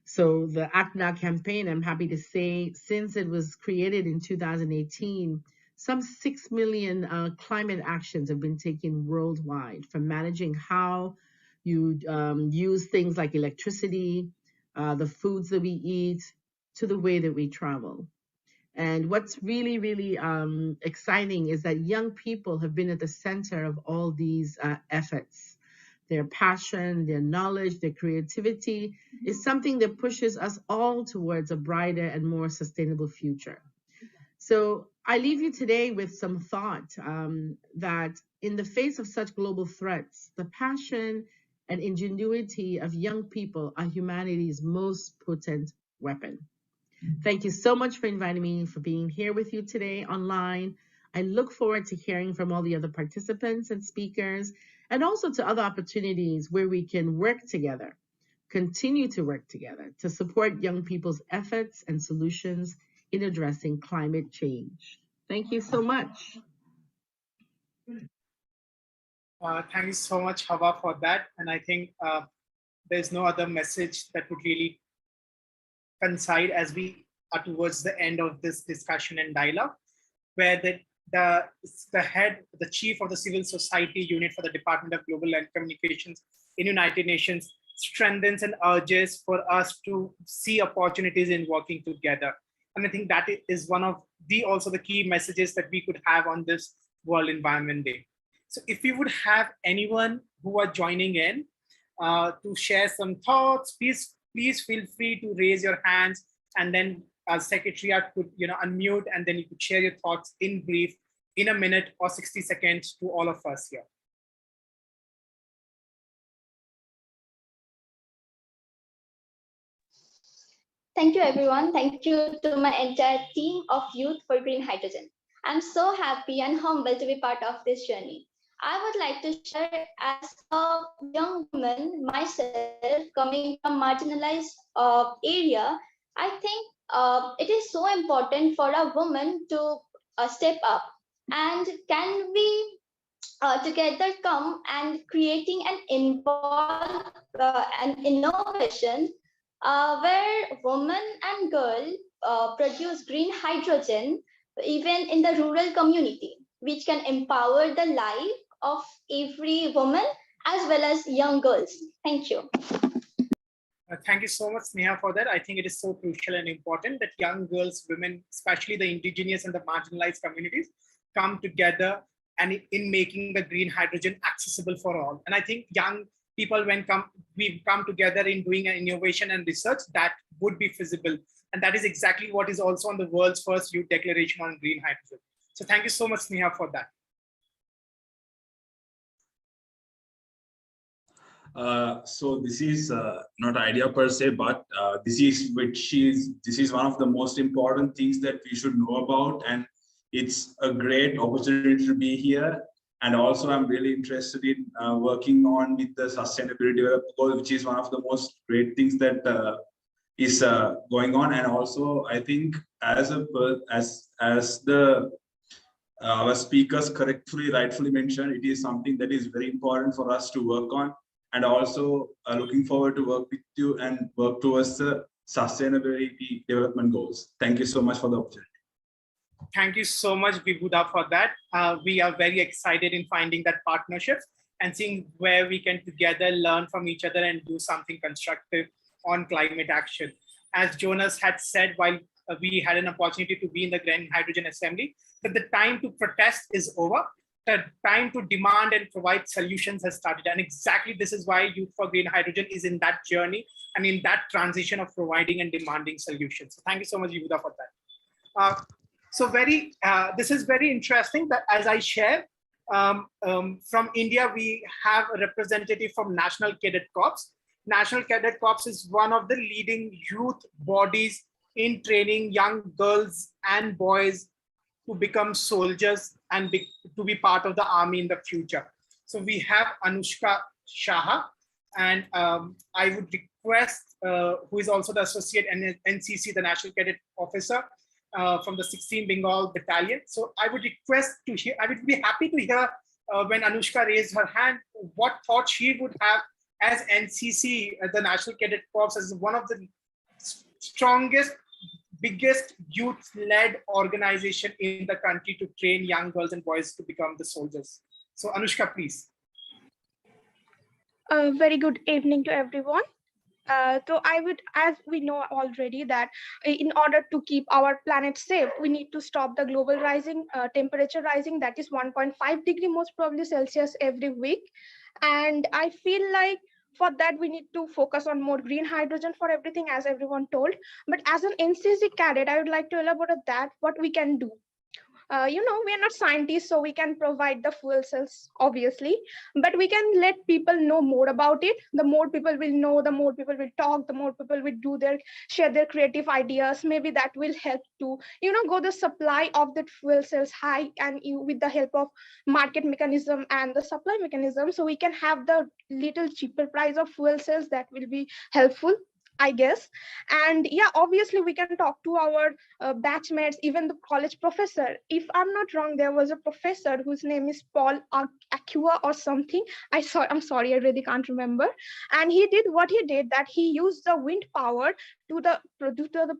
N: So the Act Now campaign, I'm happy to say, since it was created in 2018, some 6 million climate actions have been taken worldwide, from managing how you use things like electricity, the foods that we eat, to the way that we travel. And what's really, really exciting is that young people have been at the center of all these efforts. Their passion, their knowledge, their creativity is something that pushes us all towards a brighter and more sustainable future. So I leave you today with some thought that in the face of such global threats, the passion and ingenuity of young people are humanity's most potent weapon. Thank you so much for inviting me, for being here with you today online. I look forward to hearing from all the other participants and speakers, and also to other opportunities where we can work together, continue to work together to support young people's efforts and solutions in addressing climate change. Thank you so much.
D: Thank you so much, Hawa, for that. And I think there's no other message that would really coincide as we are towards the end of this discussion and dialogue, where the chief of the civil society unit for the Department of Global and Communications in United Nations strengthens and urges for us to see opportunities in working together. And I think that is one of also the key messages that we could have on this World Environment Day. So if you would have anyone who are joining in to share some thoughts, please feel free to raise your hands, and then our secretariat could unmute, and then you could share your thoughts in brief in a minute or 60 seconds to all of us here.
O: Thank you, everyone. Thank you to my entire team of Youth for Green Hydrogen. I'm so happy and humbled to be part of this journey. I would like to share, as a young woman myself, coming from marginalized area, I think it is so important for a woman to step up. And can we together come and creating an involved an innovation where women and girls produce green hydrogen even in the rural community, which can empower the life of every woman as well as young girls. Thank you.
D: Thank you so much, Sneha, for that. I think it is so crucial and important that young girls, women, especially the indigenous and the marginalized communities, come together and in making the green hydrogen accessible for all. And I think young people, when we come together in doing an innovation and research, that would be feasible. And that is exactly what is also on the world's first youth declaration on green hydrogen. So thank you so much, Sneha, for that.
P: So this is not idea per se, but this is one of the most important things that we should know about, and it's a great opportunity to be here. And also, I'm really interested in working on with the sustainability development goal, which is one of the most great things that is going on. And also, I think as our speakers rightfully mentioned, it is something that is very important for us to work on. And also looking forward to work with you and work towards the sustainability development goals. Thank you so much for the opportunity.
D: Thank you so much, Vibhuda, for that. We are very excited in finding that partnership and seeing where we can together learn from each other and do something constructive on climate action. As Jonas had said, while we had an opportunity to be in the Green Hydrogen Assembly, that the time to protest is over. The time to demand and provide solutions has started. And exactly this is why Youth for Green Hydrogen is in that journey and in that transition of providing and demanding solutions. So thank you so much, Vibhuda, for that. This is very interesting that as I share, from India, we have a representative from National Cadet Corps. National Cadet Corps is one of the leading youth bodies in training young girls and boys to become soldiers and to be part of the army in the future. So we have Anushka Shaha, and I would request, who is also the Associate NCC, the National Cadet Officer from the 16th Bengal Battalion. So I would request to hear, I would be happy to hear when Anushka raised her hand, what thoughts she would have as NCC, the National Cadet Corps, as one of the strongest, biggest youth-led organization in the country to train young girls and boys to become the soldiers. So Anushka, please.
Q: Very good evening to everyone. So I would, as we know already, that in order to keep our planet safe, we need to stop the global rising temperature rising, that is 1.5 degree most probably Celsius every week. And I feel like for that, we need to focus on more green hydrogen for everything, as everyone told. But as an NCC cadet, I would like to elaborate that what we can do. we are not scientists, so we can provide the fuel cells, obviously, but we can let people know more about it. The more people will know, the more people will talk, the more people will share their creative ideas. Maybe that will help to, go the supply of that fuel cells high, and with the help of market mechanism and the supply mechanism, so we can have the little cheaper price of fuel cells. That will be helpful, I guess. And yeah, obviously we can talk to our batchmates, even the college professor. If I'm not wrong, there was a professor whose name is Paul Acua or something. I'm sorry, I really can't remember. And he did that he used the wind power to the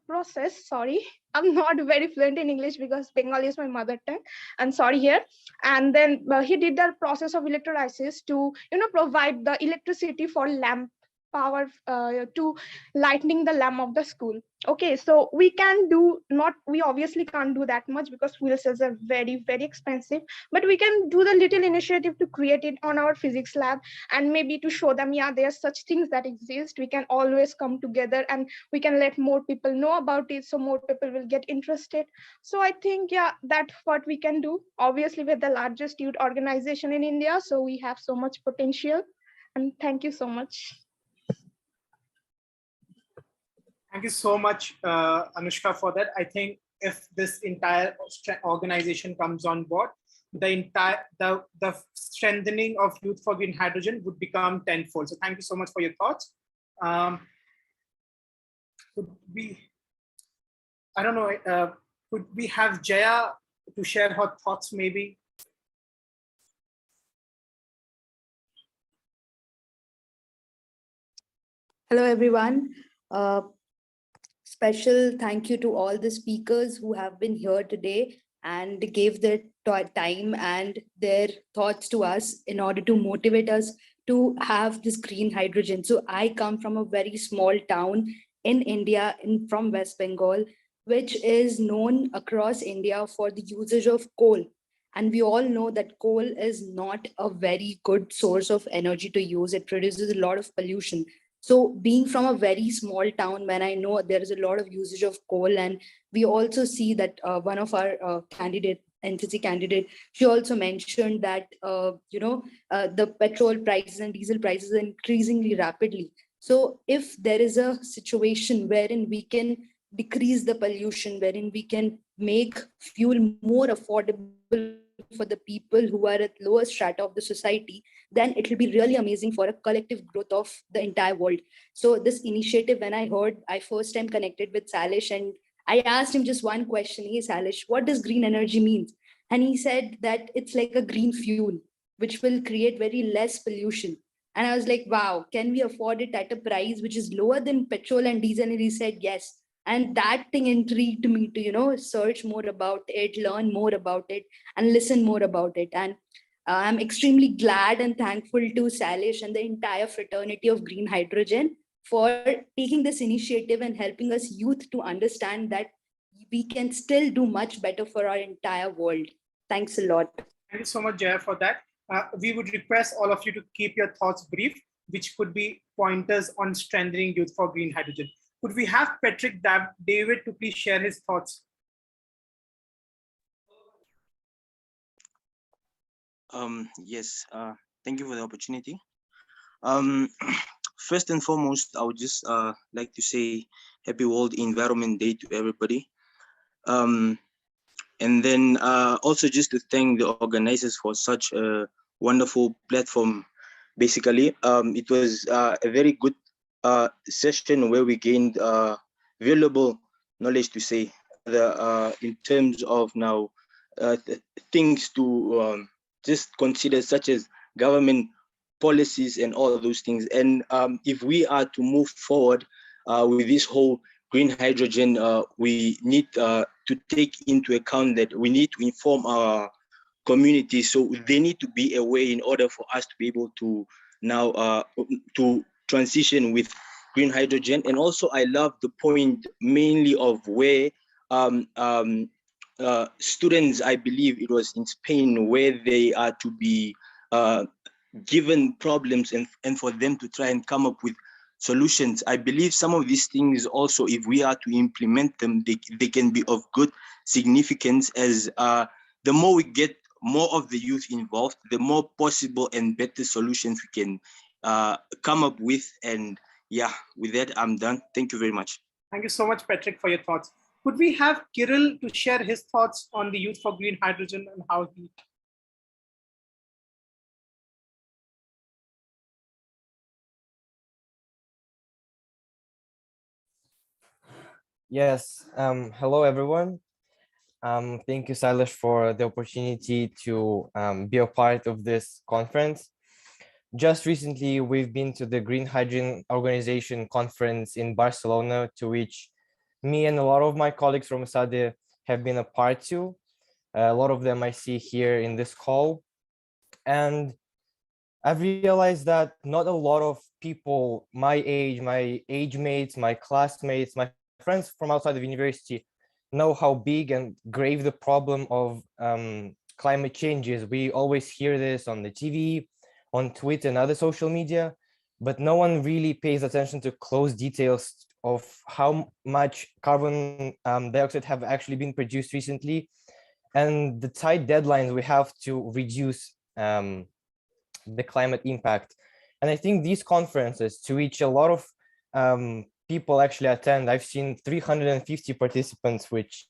Q: process. Sorry, I'm not very fluent in English because Bengali is my mother tongue. I'm sorry here. And then he did the process of electrolysis to, provide the electricity for lamp power to lightening the lamp of the school. Okay, so we obviously can't do that much because fuel cells are very, very expensive, but we can do the little initiative to create it on our physics lab, and maybe to show them, yeah, there are such things that exist. We can always come together and we can let more people know about it, so more people will get interested. So I think, yeah, that's what we can do. Obviously, we're the largest youth organization in India, so we have so much potential. And thank you so much.
D: Thank you so much, Anushka, for that. I think if this entire organization comes on board, the strengthening of Youth for Green Hydrogen would become tenfold. So thank you so much for your thoughts. Could we have Jaya to share her thoughts maybe?
R: Hello, everyone. Special thank you to all the speakers who have been here today and gave their time and their thoughts to us in order to motivate us to have this green hydrogen. So I come from a very small town in India, from West Bengal, which is known across India for the usage of coal. And we all know that coal is not a very good source of energy to use. It produces a lot of pollution. So being from a very small town, when I know there is a lot of usage of coal, and we also see that one of our NCC candidate, she also mentioned that, the petrol prices and diesel prices are increasingly rapidly. So if there is a situation wherein we can decrease the pollution, wherein we can make fuel more affordable for the people who are at lower strata of the society, then it will be really amazing for a collective growth of the entire world. So this initiative, when I heard, I first time connected with Salish, and I asked him just one question. Hey, Salish, what does green energy mean? And he said that it's like a green fuel, which will create very less pollution. And I was like, wow, can we afford it at a price which is lower than petrol and diesel? And he said, yes. And that thing intrigued me to, search more about it, learn more about it, and listen more about it. And I'm extremely glad and thankful to Salish and the entire fraternity of Green Hydrogen for taking this initiative and helping us youth to understand that we can still do much better for our entire world. Thanks a lot.
D: Thank you so much, Jaya, for that. We would request all of you to keep your thoughts brief, which could be pointers on strengthening youth for green hydrogen. Could we have Patrick David to please share his thoughts?
S: Yes, thank you for the opportunity. First and foremost, I would just like to say Happy World Environment Day to everybody. And then also just to thank the organizers for such a wonderful platform. Basically, it was a very good session where we gained valuable knowledge to say in terms of now things to just consider, such as government policies and all of those things. And if we are to move forward with this whole green hydrogen, we need to take into account that we need to inform our community. So they need to be aware in order for us to be able to now to transition with green hydrogen. And also I love the point mainly of where students, I believe it was in Spain, where they are to be given problems and for them to try and come up with solutions. I believe some of these things also, if we are to implement them, they can be of good significance, as the more we get more of the youth involved, the more possible and better solutions we can come up with. And yeah, with that, I'm done. Thank you very much.
D: Thank you so much, Patrick, for your thoughts. Could we have Kirill to share his thoughts on the Youth for Green Hydrogen and how he...
T: Yes, hello everyone. Thank you, Silas, for the opportunity to be a part of this conference. Just recently, we've been to the Green Hydrogen Organization conference in Barcelona, to which me and a lot of my colleagues from Esade have been a part to. A lot of them I see here in this call. And I've realized that not a lot of people my age mates, my classmates, my friends from outside of university know how big and grave the problem of climate change is. We always hear this on the TV, on Twitter and other social media, but no one really pays attention to close details of how much carbon dioxide have actually been produced recently, and the tight deadlines we have to reduce the climate impact. And I think these conferences, to which a lot of people actually attend, I've seen 350 participants, which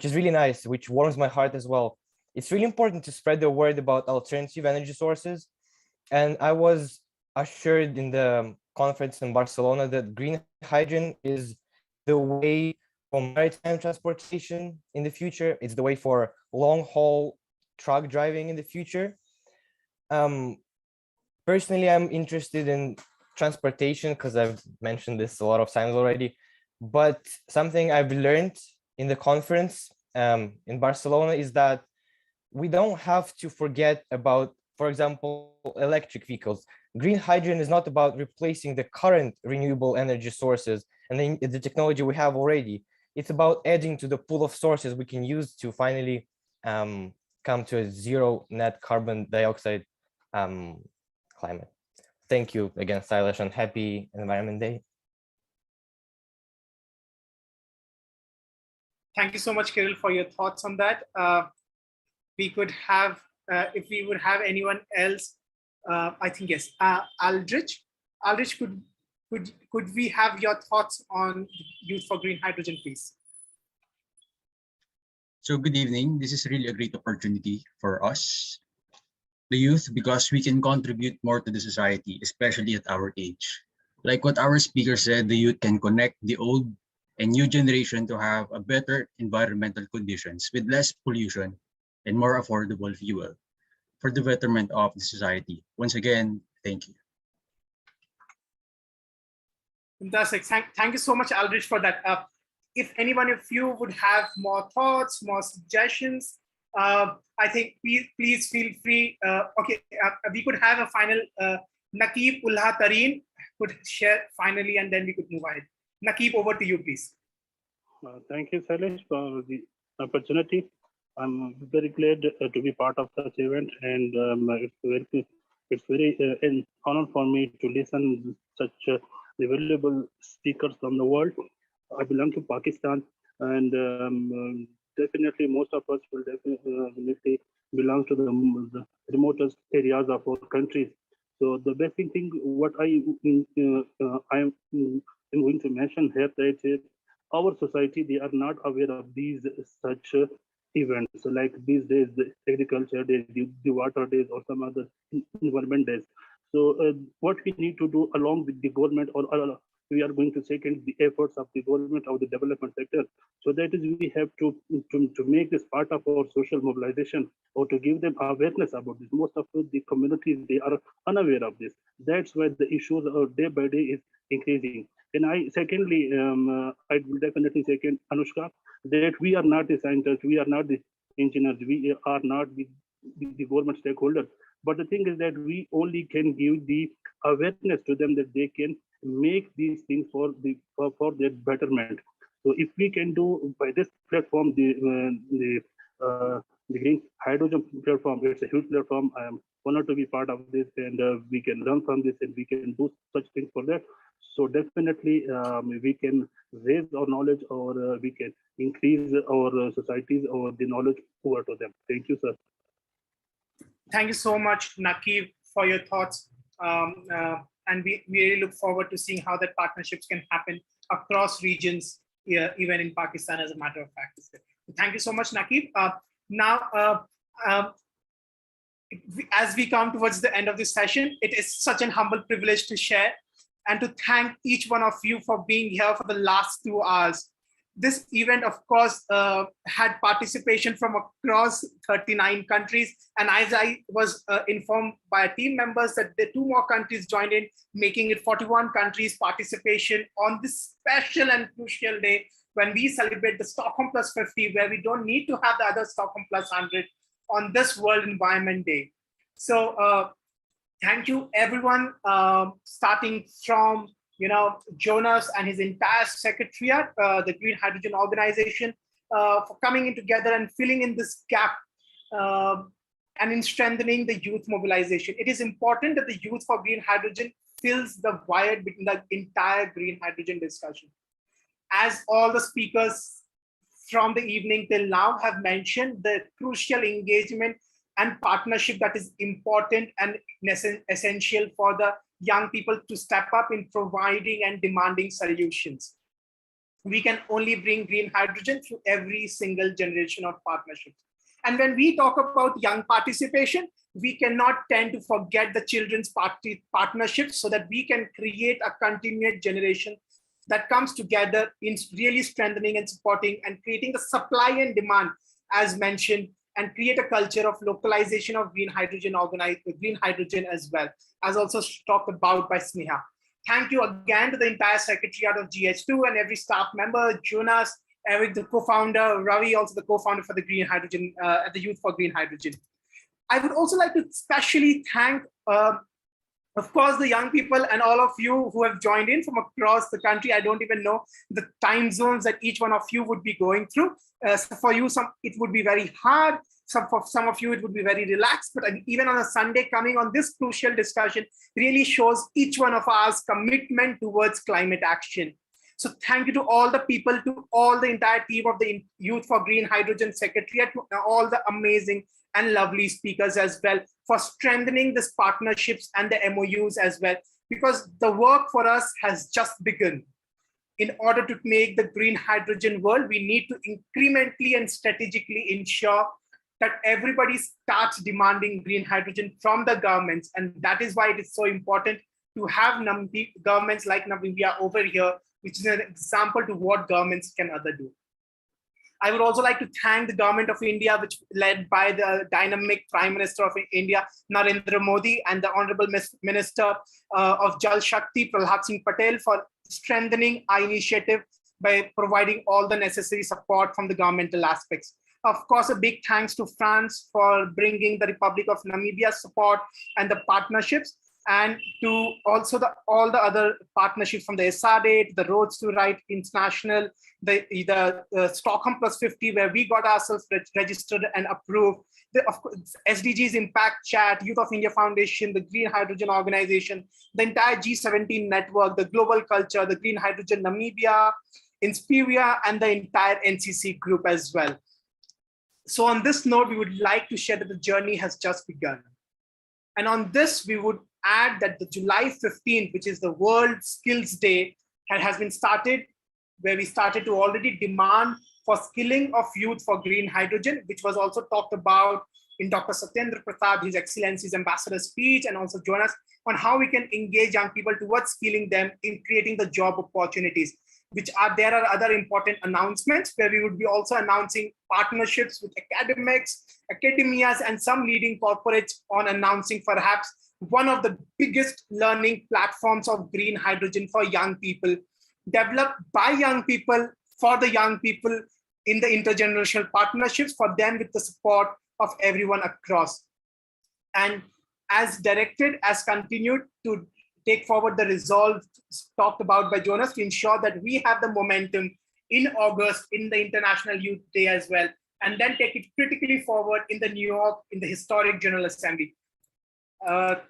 T: is really nice, which warms my heart as well. It's really important to spread the word about alternative energy sources. And I was assured in the conference in Barcelona that green hydrogen is the way for maritime transportation in the future. It's the way for long-haul truck driving in the future. Personally, I'm interested in transportation because I've mentioned this a lot of times already. But something I've learned in the conference in Barcelona is that we don't have to forget about, for example, electric vehicles. Green hydrogen is not about replacing the current renewable energy sources and the technology we have already. It's about adding to the pool of sources we can use to finally come to a zero net carbon dioxide climate. Thank you again, Silas, and happy Environment Day.
D: Thank you so much, Kirill, for your thoughts on that. We could have, if we would have anyone else, I think yes, Aldrich. Aldrich, could we have your thoughts on Youth for Green Hydrogen, please?
U: So good evening. This is really a great opportunity for us, the youth, because we can contribute more to the society, especially at our age. Like what our speaker said, the youth can connect the old and new generation to have a better environmental conditions with less pollution and more affordable fuel for the betterment of the society. Once again, thank you.
D: Fantastic. Thank you so much, Aldrich, for that. If anyone of you would have more thoughts, more suggestions, I think please feel free. Okay, we could have a final, Naqib Ulha Tareen could share finally, and then we could move ahead. Naqib, over to you, please.
V: Thank you, Sailesh, for the opportunity. I'm very glad to be part of such event, and it's very an honor for me to listen to such valuable speakers from the world. I belong to Pakistan, and definitely most of us will definitely belong to the remotest areas of our countries. So the basic thing, what I am going to mention here, that our society, they are not aware of these such events. So like these days, the agriculture days, the water days, or some other environment days. So what we need to do along with the government, or we are going to second the efforts of the government of the development sector. So that is, we have to make this part of our social mobilization, or to give them awareness about this. Most of the communities, they are unaware of this. That's why the issues day by day is increasing. And I secondly, I will definitely second Anushka, that we are not the scientists, we are not the engineers, we are not the government stakeholders. But the thing is that we only can give the awareness to them that they can make these things for their betterment. So if we can do by this platform, the Green Hydrogen platform, it's a huge platform. I am honored to be part of this, and we can learn from this, and we can do such things for that. So definitely we can raise our knowledge, or we can increase our societies or the knowledge over to them. Thank you, sir.
D: Thank you so much, Nakib, for your thoughts. And we really look forward to seeing how that partnerships can happen across regions, even in Pakistan, as a matter of fact. Thank you so much, Nakib. As we come towards the end of this session, it is such an humble privilege to share and to thank each one of you for being here for the last 2 hours. This event, of course, had participation from across 39 countries. And as I was informed by team members that the 2 more countries joined in, making it 41 countries participation on this special and crucial day when we celebrate the Stockholm Plus 50, where we don't need to have the other Stockholm Plus 100 on this World Environment Day. So thank you, everyone, starting from Jonas and his entire secretariat, the Green Hydrogen Organization, for coming in together and filling in this gap and in strengthening the youth mobilization. It is important that the Youth for Green Hydrogen fills the void between the entire green hydrogen discussion. As all the speakers from the evening till now have mentioned, the crucial engagement and partnership that is important and essential for the young people to step up in providing and demanding solutions. We can only bring green hydrogen through every single generation of partnerships. And when we talk about young participation, we cannot tend to forget the children's partnerships, so that we can create a continued generation that comes together in really strengthening and supporting and creating the supply and demand, as mentioned, and create a culture of localization of green hydrogen as well, as also talked about by Sneha. Thank you again to the entire secretariat of GH2 and every staff member, Jonas, Eric, the co-founder, Ravi, also the co-founder for the Green Hydrogen, the Youth for Green Hydrogen. I would also like to especially thank, of course, the young people and all of you who have joined in from across the country. I don't even know the time zones that each one of you would be going through. So for you, it would be very hard. For some of you, it would be very relaxed. But even on a Sunday, coming on this crucial discussion really shows each one of us commitment towards climate action. So thank you to all the people, to all the entire team of the Youth for Green Hydrogen Secretariat, to all the amazing and lovely speakers as well, for strengthening these partnerships and the MOUs as well, because the work for us has just begun. In order to make the green hydrogen world, we need to incrementally and strategically ensure that everybody starts demanding green hydrogen from the governments. And that is why it is so important to have governments like Namibia over here, which is an example to what governments can other do. I would also like to thank the government of India, which led by the dynamic Prime Minister of India, Narendra Modi, and the Honorable Minister of Jal Shakti, Prahlad Singh Patel, for strengthening our initiative by providing all the necessary support from the governmental aspects. Of course, a big thanks to France for bringing the Republic of Namibia support and the partnerships, and to also all the other partnerships from the Esade, the Roads to Right International, the Stockholm Plus 50, where we got ourselves registered and approved, of course, SDGs Impact Chat, Youth of India Foundation, the Green Hydrogen Organization, the entire G17 network, the Global Culture, the Green Hydrogen Namibia, Inspiria, and the entire NCC group as well. So on this note, we would like to share that the journey has just begun. And on this, we would add that the July 15th, which is the World Skills Day, has been started, where we started to already demand for skilling of youth for green hydrogen, which was also talked about in Dr. Satyendra Pratap, His Excellency's ambassador speech, and also Jonas, on how we can engage young people towards skilling them in creating the job opportunities, there are other important announcements where we would be also announcing partnerships with academias, and some leading corporates on announcing perhaps one of the biggest learning platforms of green hydrogen for young people, developed by young people for the young people in the intergenerational partnerships for them with the support of everyone across. And as directed, as continued to take forward the resolve talked about by Jonas to ensure that we have the momentum in August in the International Youth Day as well, and then take it critically forward in the New York, in the historic General Assembly.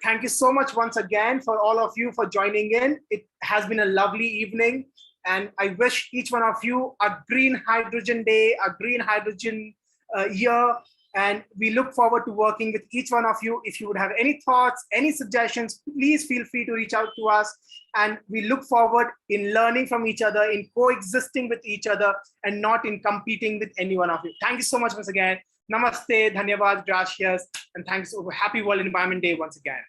D: Thank you so much once again for all of you for joining in. It has been a lovely evening, and I wish each one of you a green hydrogen day, a green hydrogen year. And we look forward to working with each one of you. If you would have any thoughts, any suggestions, please feel free to reach out to us. And we look forward in learning from each other, in coexisting with each other, and not in competing with any one of you. Thank you so much once again. Namaste, dhanyavad, gracias, and thanks. Happy World Environment Day once again.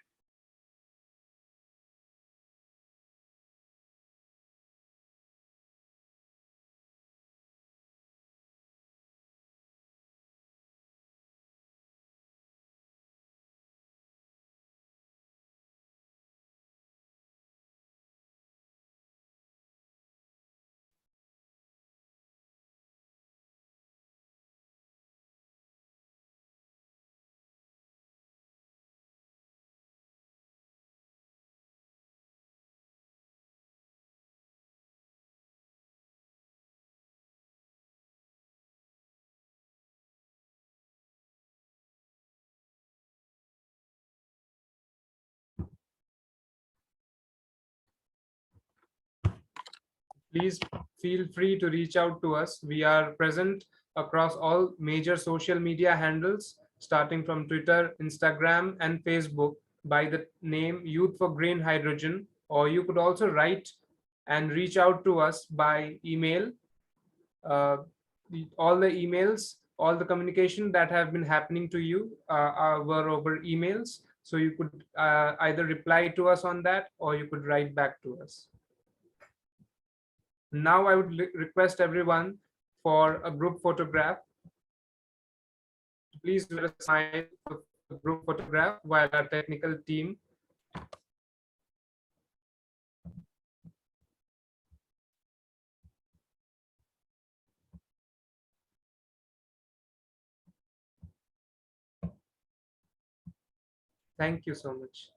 A: Please feel free to reach out to us. We are present across all major social media handles, starting from Twitter, Instagram, and Facebook by the name Youth for Green Hydrogen, or you could also write and reach out to us by email. All the emails, all the communication that have been happening to you were over emails. So you could either reply to us on that, or you could write back to us. Now I would request everyone for a group photograph. Please let us smile for the group photograph while our technical team Thank you so much.